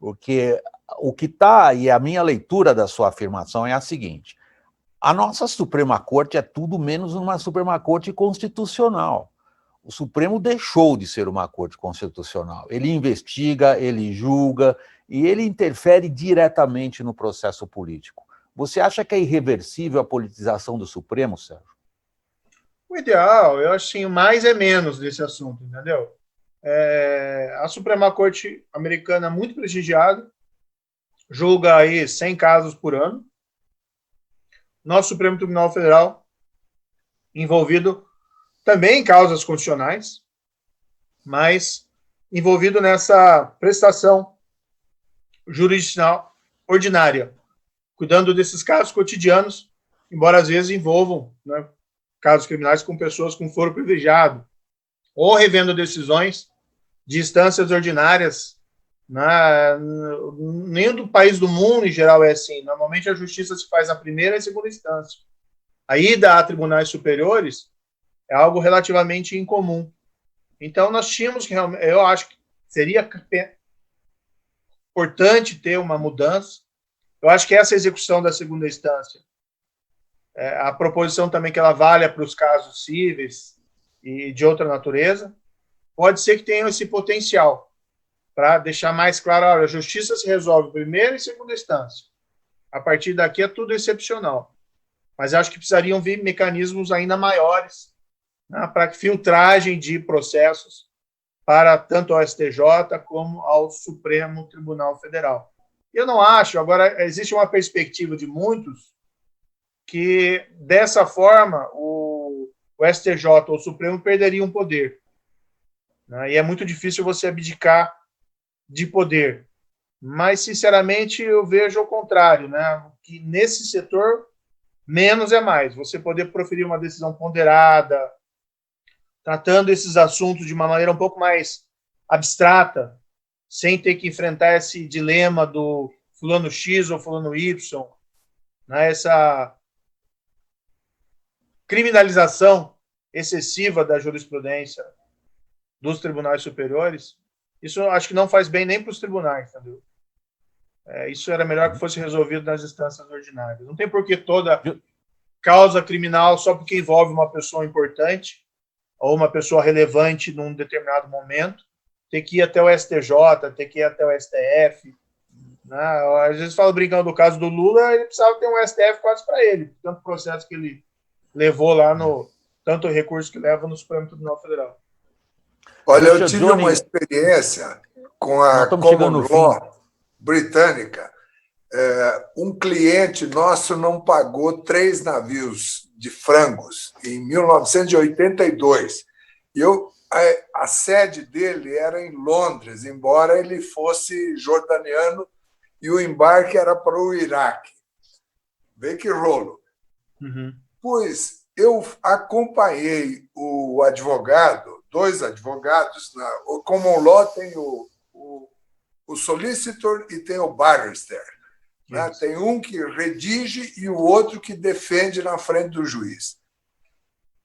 porque o que está, e a minha leitura da sua afirmação é a seguinte: a nossa Suprema Corte é tudo menos uma Suprema Corte constitucional. O Supremo deixou de ser uma corte constitucional. Ele investiga, ele julga e ele interfere diretamente no processo político. Você acha que é irreversível a politização do Supremo, Sérgio? O ideal, eu acho que mais é menos desse assunto, entendeu? A Suprema Corte americana é muito prestigiada, julga aí 100 casos por ano. Nosso Supremo Tribunal Federal, envolvido também em causas constitucionais, mas envolvido nessa prestação jurisdicional ordinária, cuidando desses casos cotidianos, embora às vezes envolvam, né, casos criminais com pessoas com foro privilegiado, ou revendo decisões de instâncias ordinárias. Nenhum do país do mundo, em geral, é assim. Normalmente a justiça se faz na primeira e segunda instância. A ida a tribunais superiores é algo relativamente incomum. Então, nós tínhamos que realmente, eu acho que seria importante ter uma mudança. Eu acho que essa execução da segunda instância, a proposição também que ela valha para os casos cíveis e de outra natureza, pode ser que tenha esse potencial para deixar mais claro, olha, a justiça se resolve primeira e segunda instância. A partir daqui é tudo excepcional. Mas acho que precisariam vir mecanismos ainda maiores, né, para filtragem de processos para tanto ao STJ como ao Supremo Tribunal Federal. Eu não acho, agora existe uma perspectiva de muitos que dessa forma o STJ ou o Supremo perderiam poder, né, e é muito difícil você abdicar de poder. Mas, sinceramente, eu vejo o contrário, né, que nesse setor menos é mais. Você poder proferir uma decisão ponderada, tratando esses assuntos de uma maneira um pouco mais abstrata, sem ter que enfrentar esse dilema do fulano X ou fulano Y, né, essa criminalização excessiva da jurisprudência dos tribunais superiores, isso eu acho que não faz bem nem para os tribunais, entendeu? Isso era melhor que fosse resolvido nas instâncias ordinárias. Não tem por que toda causa criminal, só porque envolve uma pessoa importante ou uma pessoa relevante num determinado momento, ter que ir até o STJ, ter que ir até o STF. Né? Às vezes falo brincando do caso do Lula, ele precisava ter um STF quase para ele, tanto processo que ele levou lá tanto recurso que leva no Supremo Tribunal Federal. Olha, eu tive uma experiência com a Common Law britânica. Um cliente nosso não pagou 3 navios de frangos em 1982. E a sede dele era em Londres, embora ele fosse jordaniano e o embarque era para o Iraque. Vê que rolo. Uhum. Pois eu acompanhei o advogado, 2 advogados. O Common Law tem o solicitor e tem o barrister. Né? Tem um que redige e o outro que defende na frente do juiz.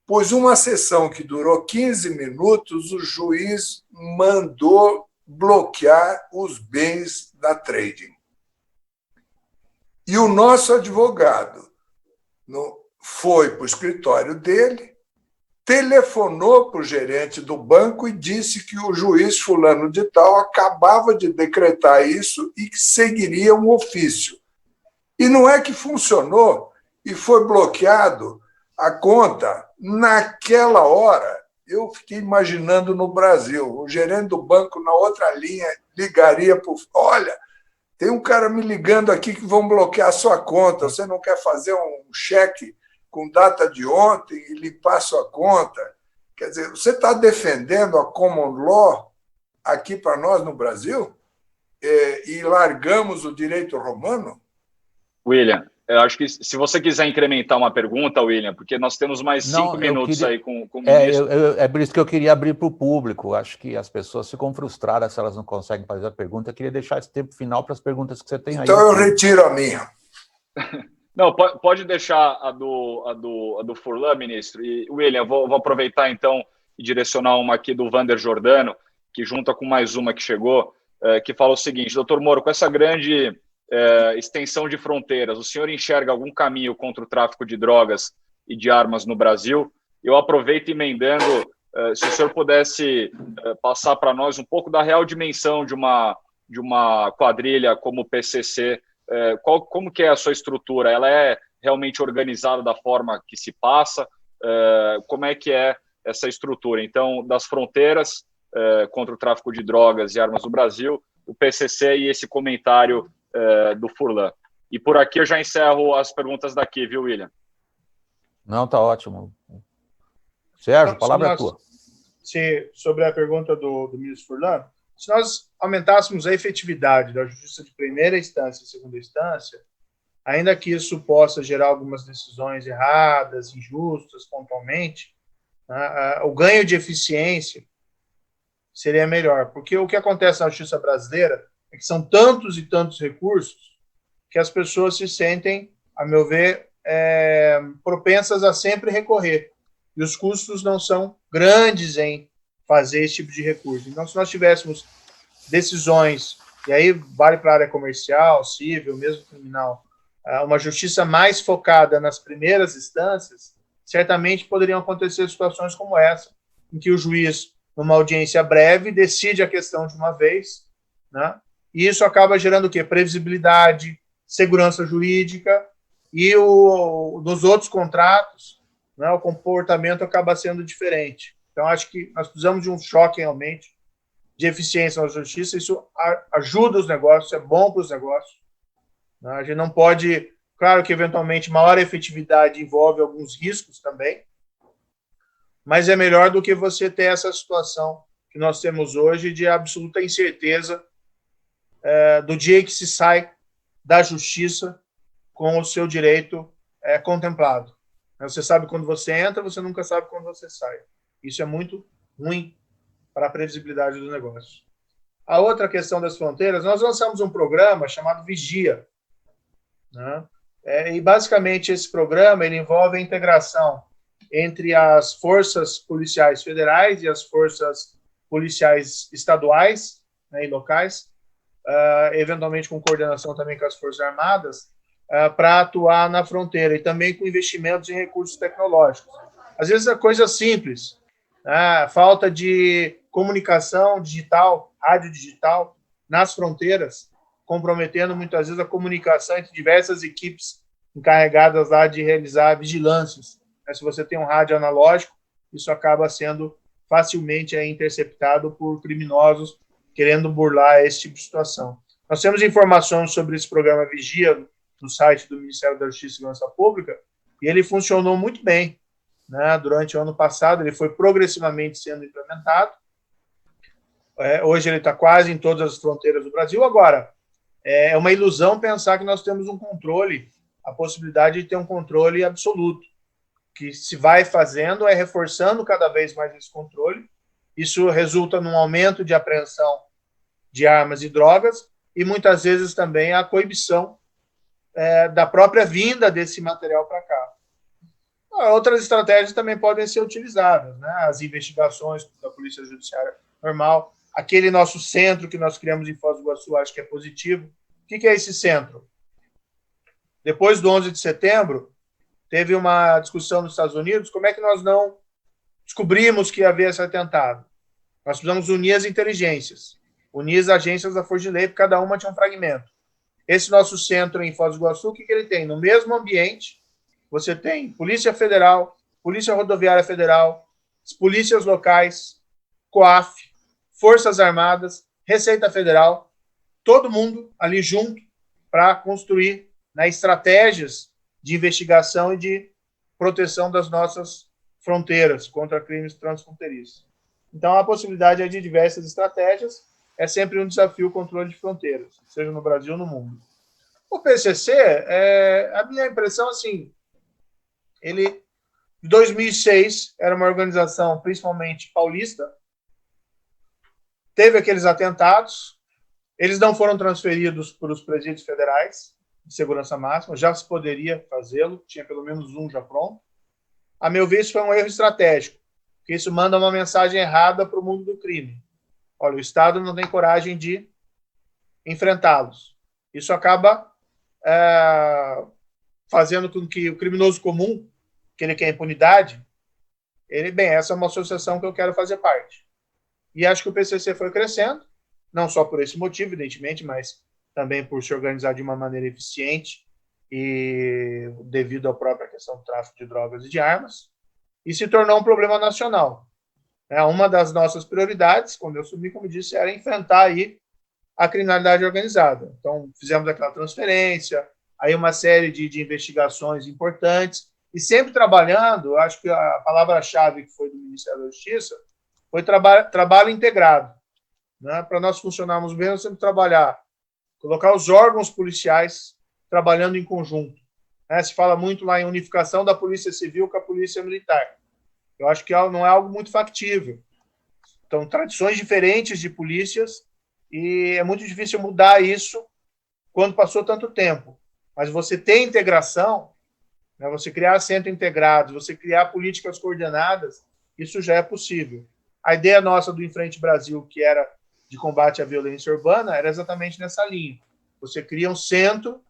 Pois uma sessão que durou 15 minutos, o juiz mandou bloquear os bens da trading. E o nosso advogado foi para o escritório dele, telefonou para o gerente do banco e disse que o juiz fulano de tal acabava de decretar isso e que seguiria um ofício. E não é que funcionou e foi bloqueado a conta naquela hora Eu fiquei imaginando no Brasil, o gerente do banco na outra linha ligaria para olha, tem um cara me ligando aqui que vão bloquear a sua conta, você não quer fazer um cheque com data de ontem e limpar a sua conta? Quer dizer, você está defendendo a common law aqui para nós no Brasil e largamos o direito romano? William, eu acho que se você quiser incrementar uma pergunta, William, porque nós temos mais 5 minutos aí com o ministro. É por isso que eu queria abrir para o público. Acho que as pessoas ficam frustradas se elas não conseguem fazer a pergunta. Eu queria deixar esse tempo final para as perguntas que você tem aí. Então eu retiro a minha. Não, pode deixar a do Furlan, ministro. E, William, vou aproveitar então e direcionar uma aqui do Vander Giordano, que junta com mais uma que chegou, que fala o seguinte: doutor Moro, com essa grande extensão de fronteiras, o senhor enxerga algum caminho contra o tráfico de drogas e de armas no Brasil? Eu aproveito emendando, se o senhor pudesse passar para nós um pouco da real dimensão de uma quadrilha como o PCC, como que é a sua estrutura? Ela é realmente organizada da forma que se passa? Como é que é essa estrutura? Então, das fronteiras contra o tráfico de drogas e armas no Brasil, o PCC e esse comentário do Furlan. E por aqui eu já encerro as perguntas daqui, viu, William? Não, tá ótimo. Sérgio, a palavra é tua. Sobre a pergunta do ministro Furlan, se nós aumentássemos a efetividade da justiça de primeira instância e segunda instância, ainda que isso possa gerar algumas decisões erradas, injustas, pontualmente, o ganho de eficiência seria melhor. Porque o que acontece na justiça brasileira é que são tantos e tantos recursos que as pessoas se sentem, a meu ver, propensas a sempre recorrer. E os custos não são grandes em fazer esse tipo de recurso. Então, se nós tivéssemos decisões, e aí vale para a área comercial, civil, mesmo criminal, uma justiça mais focada nas primeiras instâncias, certamente poderiam acontecer situações como essa, em que o juiz, numa audiência breve, decide a questão de uma vez, né? E isso acaba gerando o quê? Previsibilidade, segurança jurídica, e nos outros contratos, né, o comportamento acaba sendo diferente. Então, acho que nós precisamos de um choque, realmente, de eficiência na justiça. Isso ajuda os negócios, é bom para os negócios. Né? A gente não pode... Claro que, eventualmente, maior efetividade envolve alguns riscos também, mas é melhor do que você ter essa situação que nós temos hoje de absoluta incerteza do dia que se sai da justiça com o seu direito contemplado. Você sabe quando você entra, você nunca sabe quando você sai. Isso é muito ruim para a previsibilidade do negócio. A outra questão das fronteiras, nós lançamos um programa chamado Vigia, né? E basicamente esse programa ele envolve a integração entre as forças policiais federais e as forças policiais estaduais, né, e locais, eventualmente com coordenação também com as Forças Armadas, para atuar na fronteira e também com investimentos em recursos tecnológicos. Às vezes é coisa simples, falta de comunicação digital, rádio digital, nas fronteiras, comprometendo muitas vezes a comunicação entre diversas equipes encarregadas lá de realizar vigilâncias. Se você tem um rádio analógico, isso acaba sendo facilmente interceptado por criminosos querendo burlar esse tipo de situação. Nós temos informações sobre esse programa Vigia no site do Ministério da Justiça e Segurança Pública, e ele funcionou muito bem, né? Durante o ano passado, ele foi progressivamente sendo implementado. Hoje ele está quase em todas as fronteiras do Brasil. Agora, é uma ilusão pensar que nós temos um controle, a possibilidade de ter um controle absoluto. Que se vai fazendo reforçando cada vez mais esse controle. Isso resulta num aumento de apreensão de armas e drogas e muitas vezes também a coibição da própria vinda desse material para cá. Outras estratégias também podem ser utilizadas, né? As investigações da Polícia Judiciária normal, aquele nosso centro que nós criamos em Foz do Iguaçu, acho que é positivo. O que é esse centro? Depois do 11 de setembro, teve uma discussão nos Estados Unidos, como é que nós não descobrimos que havia esse atentado? Nós precisamos unir as inteligências, unir as agências da Força de Lei, porque cada uma tinha um fragmento. Esse nosso centro em Foz do Iguaçu, o que ele tem? No mesmo ambiente, você tem Polícia Federal, Polícia Rodoviária Federal, as polícias locais, COAF, Forças Armadas, Receita Federal, todo mundo ali junto para construir, né, estratégias de investigação e de proteção das nossas fronteiras contra crimes transfronteiriços. Então, a possibilidade é de diversas estratégias, é sempre um desafio o controle de fronteiras, seja no Brasil ou no mundo. O PCC, a minha impressão, assim, ele, em 2006, era uma organização principalmente paulista, teve aqueles atentados, eles não foram transferidos para os presídios federais de segurança máxima, já se poderia fazê-lo, tinha pelo menos um já pronto. A meu ver, isso foi um erro estratégico, porque isso manda uma mensagem errada para o mundo do crime. Olha, o Estado não tem coragem de enfrentá-los. Isso acaba fazendo com que o criminoso comum, que ele quer impunidade, essa é uma associação que eu quero fazer parte. E acho que o PCC foi crescendo, não só por esse motivo, evidentemente, mas também por se organizar de uma maneira eficiente e devido à própria questão do tráfico de drogas e de armas, e se tornou um problema nacional. Uma das nossas prioridades, quando eu assumi, como disse, era enfrentar aí a criminalidade organizada. Então, fizemos aquela transferência, aí uma série de investigações importantes, e sempre trabalhando, acho que a palavra-chave que foi do Ministério da Justiça foi trabalho integrado. Né? Para nós funcionarmos bem, nós temos que trabalhar, colocar os órgãos policiais trabalhando em conjunto. Se fala muito lá em unificação da Polícia Civil com a Polícia Militar. Eu acho que não é algo muito factível. Então, tradições diferentes de polícias, e é muito difícil mudar isso quando passou tanto tempo. Mas você ter integração, né, você criar centros integrados, você criar políticas coordenadas, isso já é possível. A ideia nossa do Enfrente Brasil, que era de combate à violência urbana, era exatamente nessa linha. Você cria um centro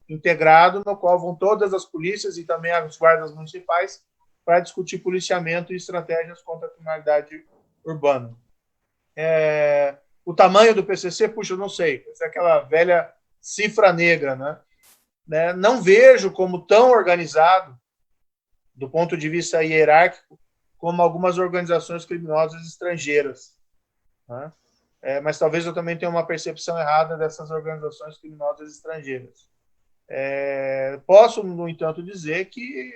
integrado no qual vão todas as polícias e também as guardas municipais para discutir policiamento e estratégias contra a criminalidade urbana. O tamanho do PCC, puxa, eu não sei. Essa é aquela velha cifra negra, né? Não vejo como tão organizado, do ponto de vista hierárquico, como algumas organizações criminosas estrangeiras. Né? Mas talvez eu também tenha uma percepção errada dessas organizações criminosas estrangeiras. Posso, no entanto, dizer que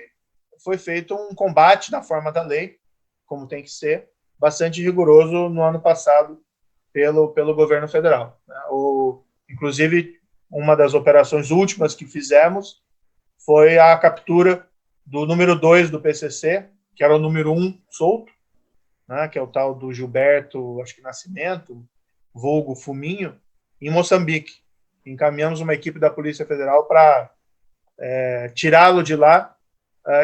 foi feito um combate na forma da lei, como tem que ser, bastante rigoroso no ano passado pelo governo federal. Né? Inclusive, uma das operações últimas que fizemos foi a captura do número 2 do PCC, que era o número 1 solto, né? Que é o tal do Gilberto, acho que Nascimento, vulgo Fuminho, em Moçambique. Encaminhamos uma equipe da Polícia Federal para tirá-lo de lá,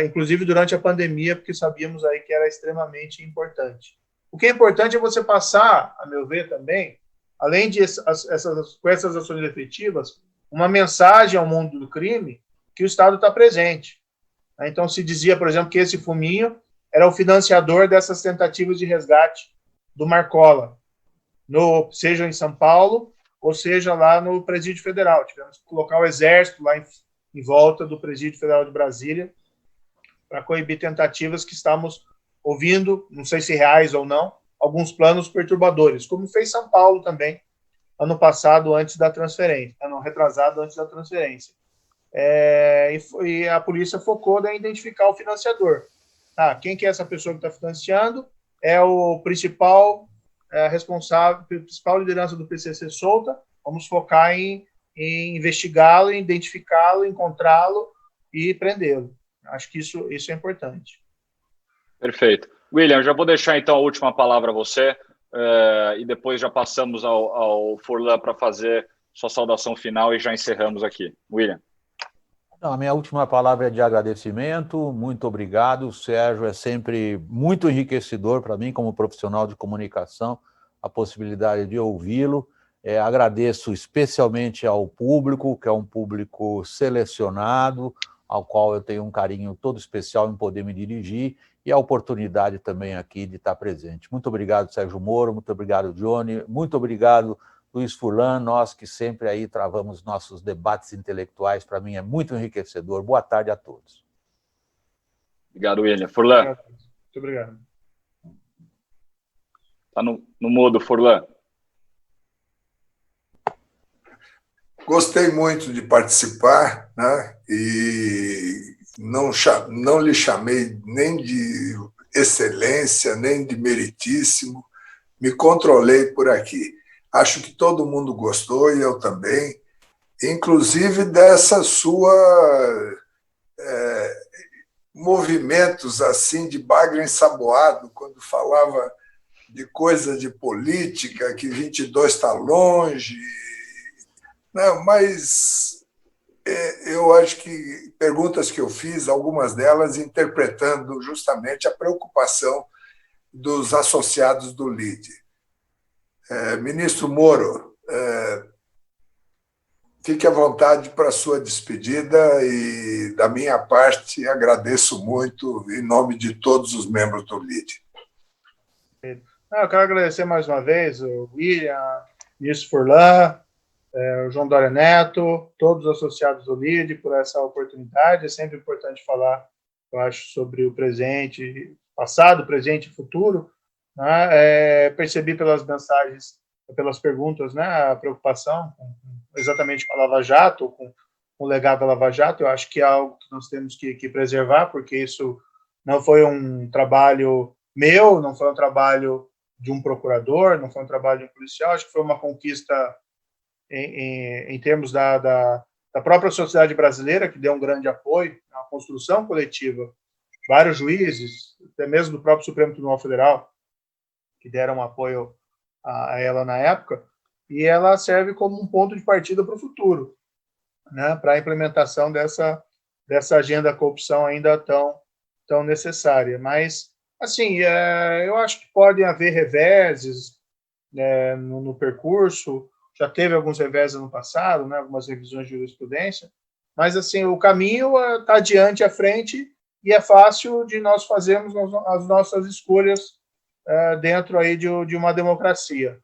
inclusive durante a pandemia, porque sabíamos aí que era extremamente importante. O que é importante é você passar, a meu ver também, além de com essas ações efetivas, uma mensagem ao mundo do crime que o Estado está presente. Então, se dizia, por exemplo, que esse Fuminho era o financiador dessas tentativas de resgate do Marcola, seja em São Paulo, ou seja lá no Presídio Federal. Tivemos que colocar o Exército lá em volta do Presídio Federal de Brasília para coibir tentativas que estamos ouvindo, não sei se reais ou não, alguns planos perturbadores, como fez São Paulo também, ano passado, antes da transferência, ano retrasado, antes da transferência. E a polícia focou em identificar o financiador. Quem que é essa pessoa que está financiando? É o principal responsável, principal liderança do PCC solta. Vamos focar em investigá-lo, em identificá-lo, encontrá-lo e prendê-lo. Acho que isso é importante. Perfeito. William, já vou deixar então a última palavra a você e depois já passamos ao Furlan para fazer sua saudação final e já encerramos aqui. William. A minha última palavra é de agradecimento, muito obrigado, Sérgio, é sempre muito enriquecedor para mim como profissional de comunicação, a possibilidade de ouvi-lo, agradeço especialmente ao público, que é um público selecionado, ao qual eu tenho um carinho todo especial em poder me dirigir, e a oportunidade também aqui de estar presente. Muito obrigado, Sérgio Moro, muito obrigado, Johnny, muito obrigado, Luiz Furlan, nós que sempre aí travamos nossos debates intelectuais, para mim é muito enriquecedor. Boa tarde a todos. Obrigado, William. Furlan. Muito obrigado. Está no mudo, Furlan. Gostei muito de participar, né? E não lhe chamei nem de excelência, nem de meritíssimo, me controlei por aqui. Acho que todo mundo gostou, e eu também, inclusive dessa sua movimentos assim de bagre ensaboado, quando falava de coisa de política, que 22 está longe. Não, mas eu acho que perguntas que eu fiz, algumas delas interpretando justamente a preocupação dos associados do LIDE. Ministro Moro, fique à vontade para a sua despedida e, da minha parte, agradeço muito em nome de todos os membros do LIDE. Eu quero agradecer mais uma vez o William, o ministro Furlan, o João Dória Neto, todos os associados do LIDE por essa oportunidade. É sempre importante falar, eu acho, sobre o presente, passado, presente e futuro. Né? Percebi pelas mensagens, pelas perguntas, né, a preocupação exatamente com a Lava Jato, com o legado da Lava Jato. Eu acho que é algo que nós temos que preservar, porque isso não foi um trabalho meu, não foi um trabalho de um procurador, não foi um trabalho de um policial. Acho que foi uma conquista em termos da própria sociedade brasileira, que deu um grande apoio à construção coletiva. Vários juízes, até mesmo do próprio Supremo Tribunal Federal, que deram apoio a ela na época, e ela serve como um ponto de partida para o futuro, né, para a implementação dessa agenda corrupção ainda tão necessária. Mas, assim, eu acho que podem haver reveses no percurso. Já teve alguns reveses no passado, né, algumas revisões de jurisprudência, mas, assim, o caminho está adiante, à frente, e é fácil de nós fazermos as nossas escolhas dentro aí de uma democracia.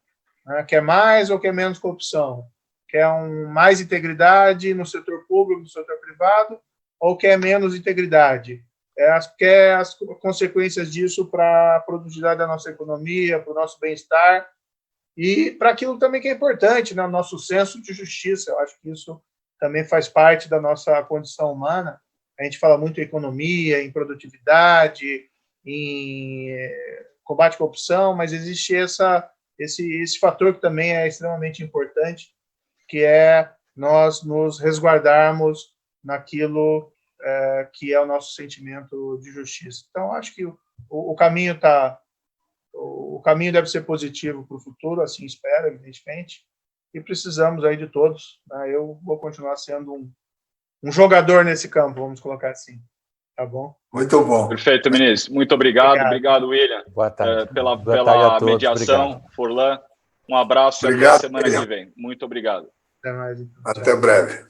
Quer mais ou quer menos corrupção? Quer mais integridade no setor público, no setor privado, ou quer menos integridade? Quer as consequências disso para a produtividade da nossa economia, para o nosso bem-estar, e para aquilo também que é importante, né, o nosso senso de justiça. Eu acho que isso também faz parte da nossa condição humana. A gente fala muito em economia, em produtividade, em combate à corrupção, mas existe esse fator que também é extremamente importante, que é nós nos resguardarmos naquilo que é o nosso sentimento de justiça. Então, acho que o caminho deve ser positivo para o futuro, assim espero, evidentemente, e precisamos aí de todos. Né? Eu vou continuar sendo um jogador nesse campo, vamos colocar assim. Tá bom? Muito bom. Perfeito, ministro. Muito obrigado. Obrigado, William, Boa tarde. pela Todos. mediação. Obrigado. Furlan, um abraço. Obrigado, e até semana que vem. Muito obrigado. Até mais. Então. Até breve.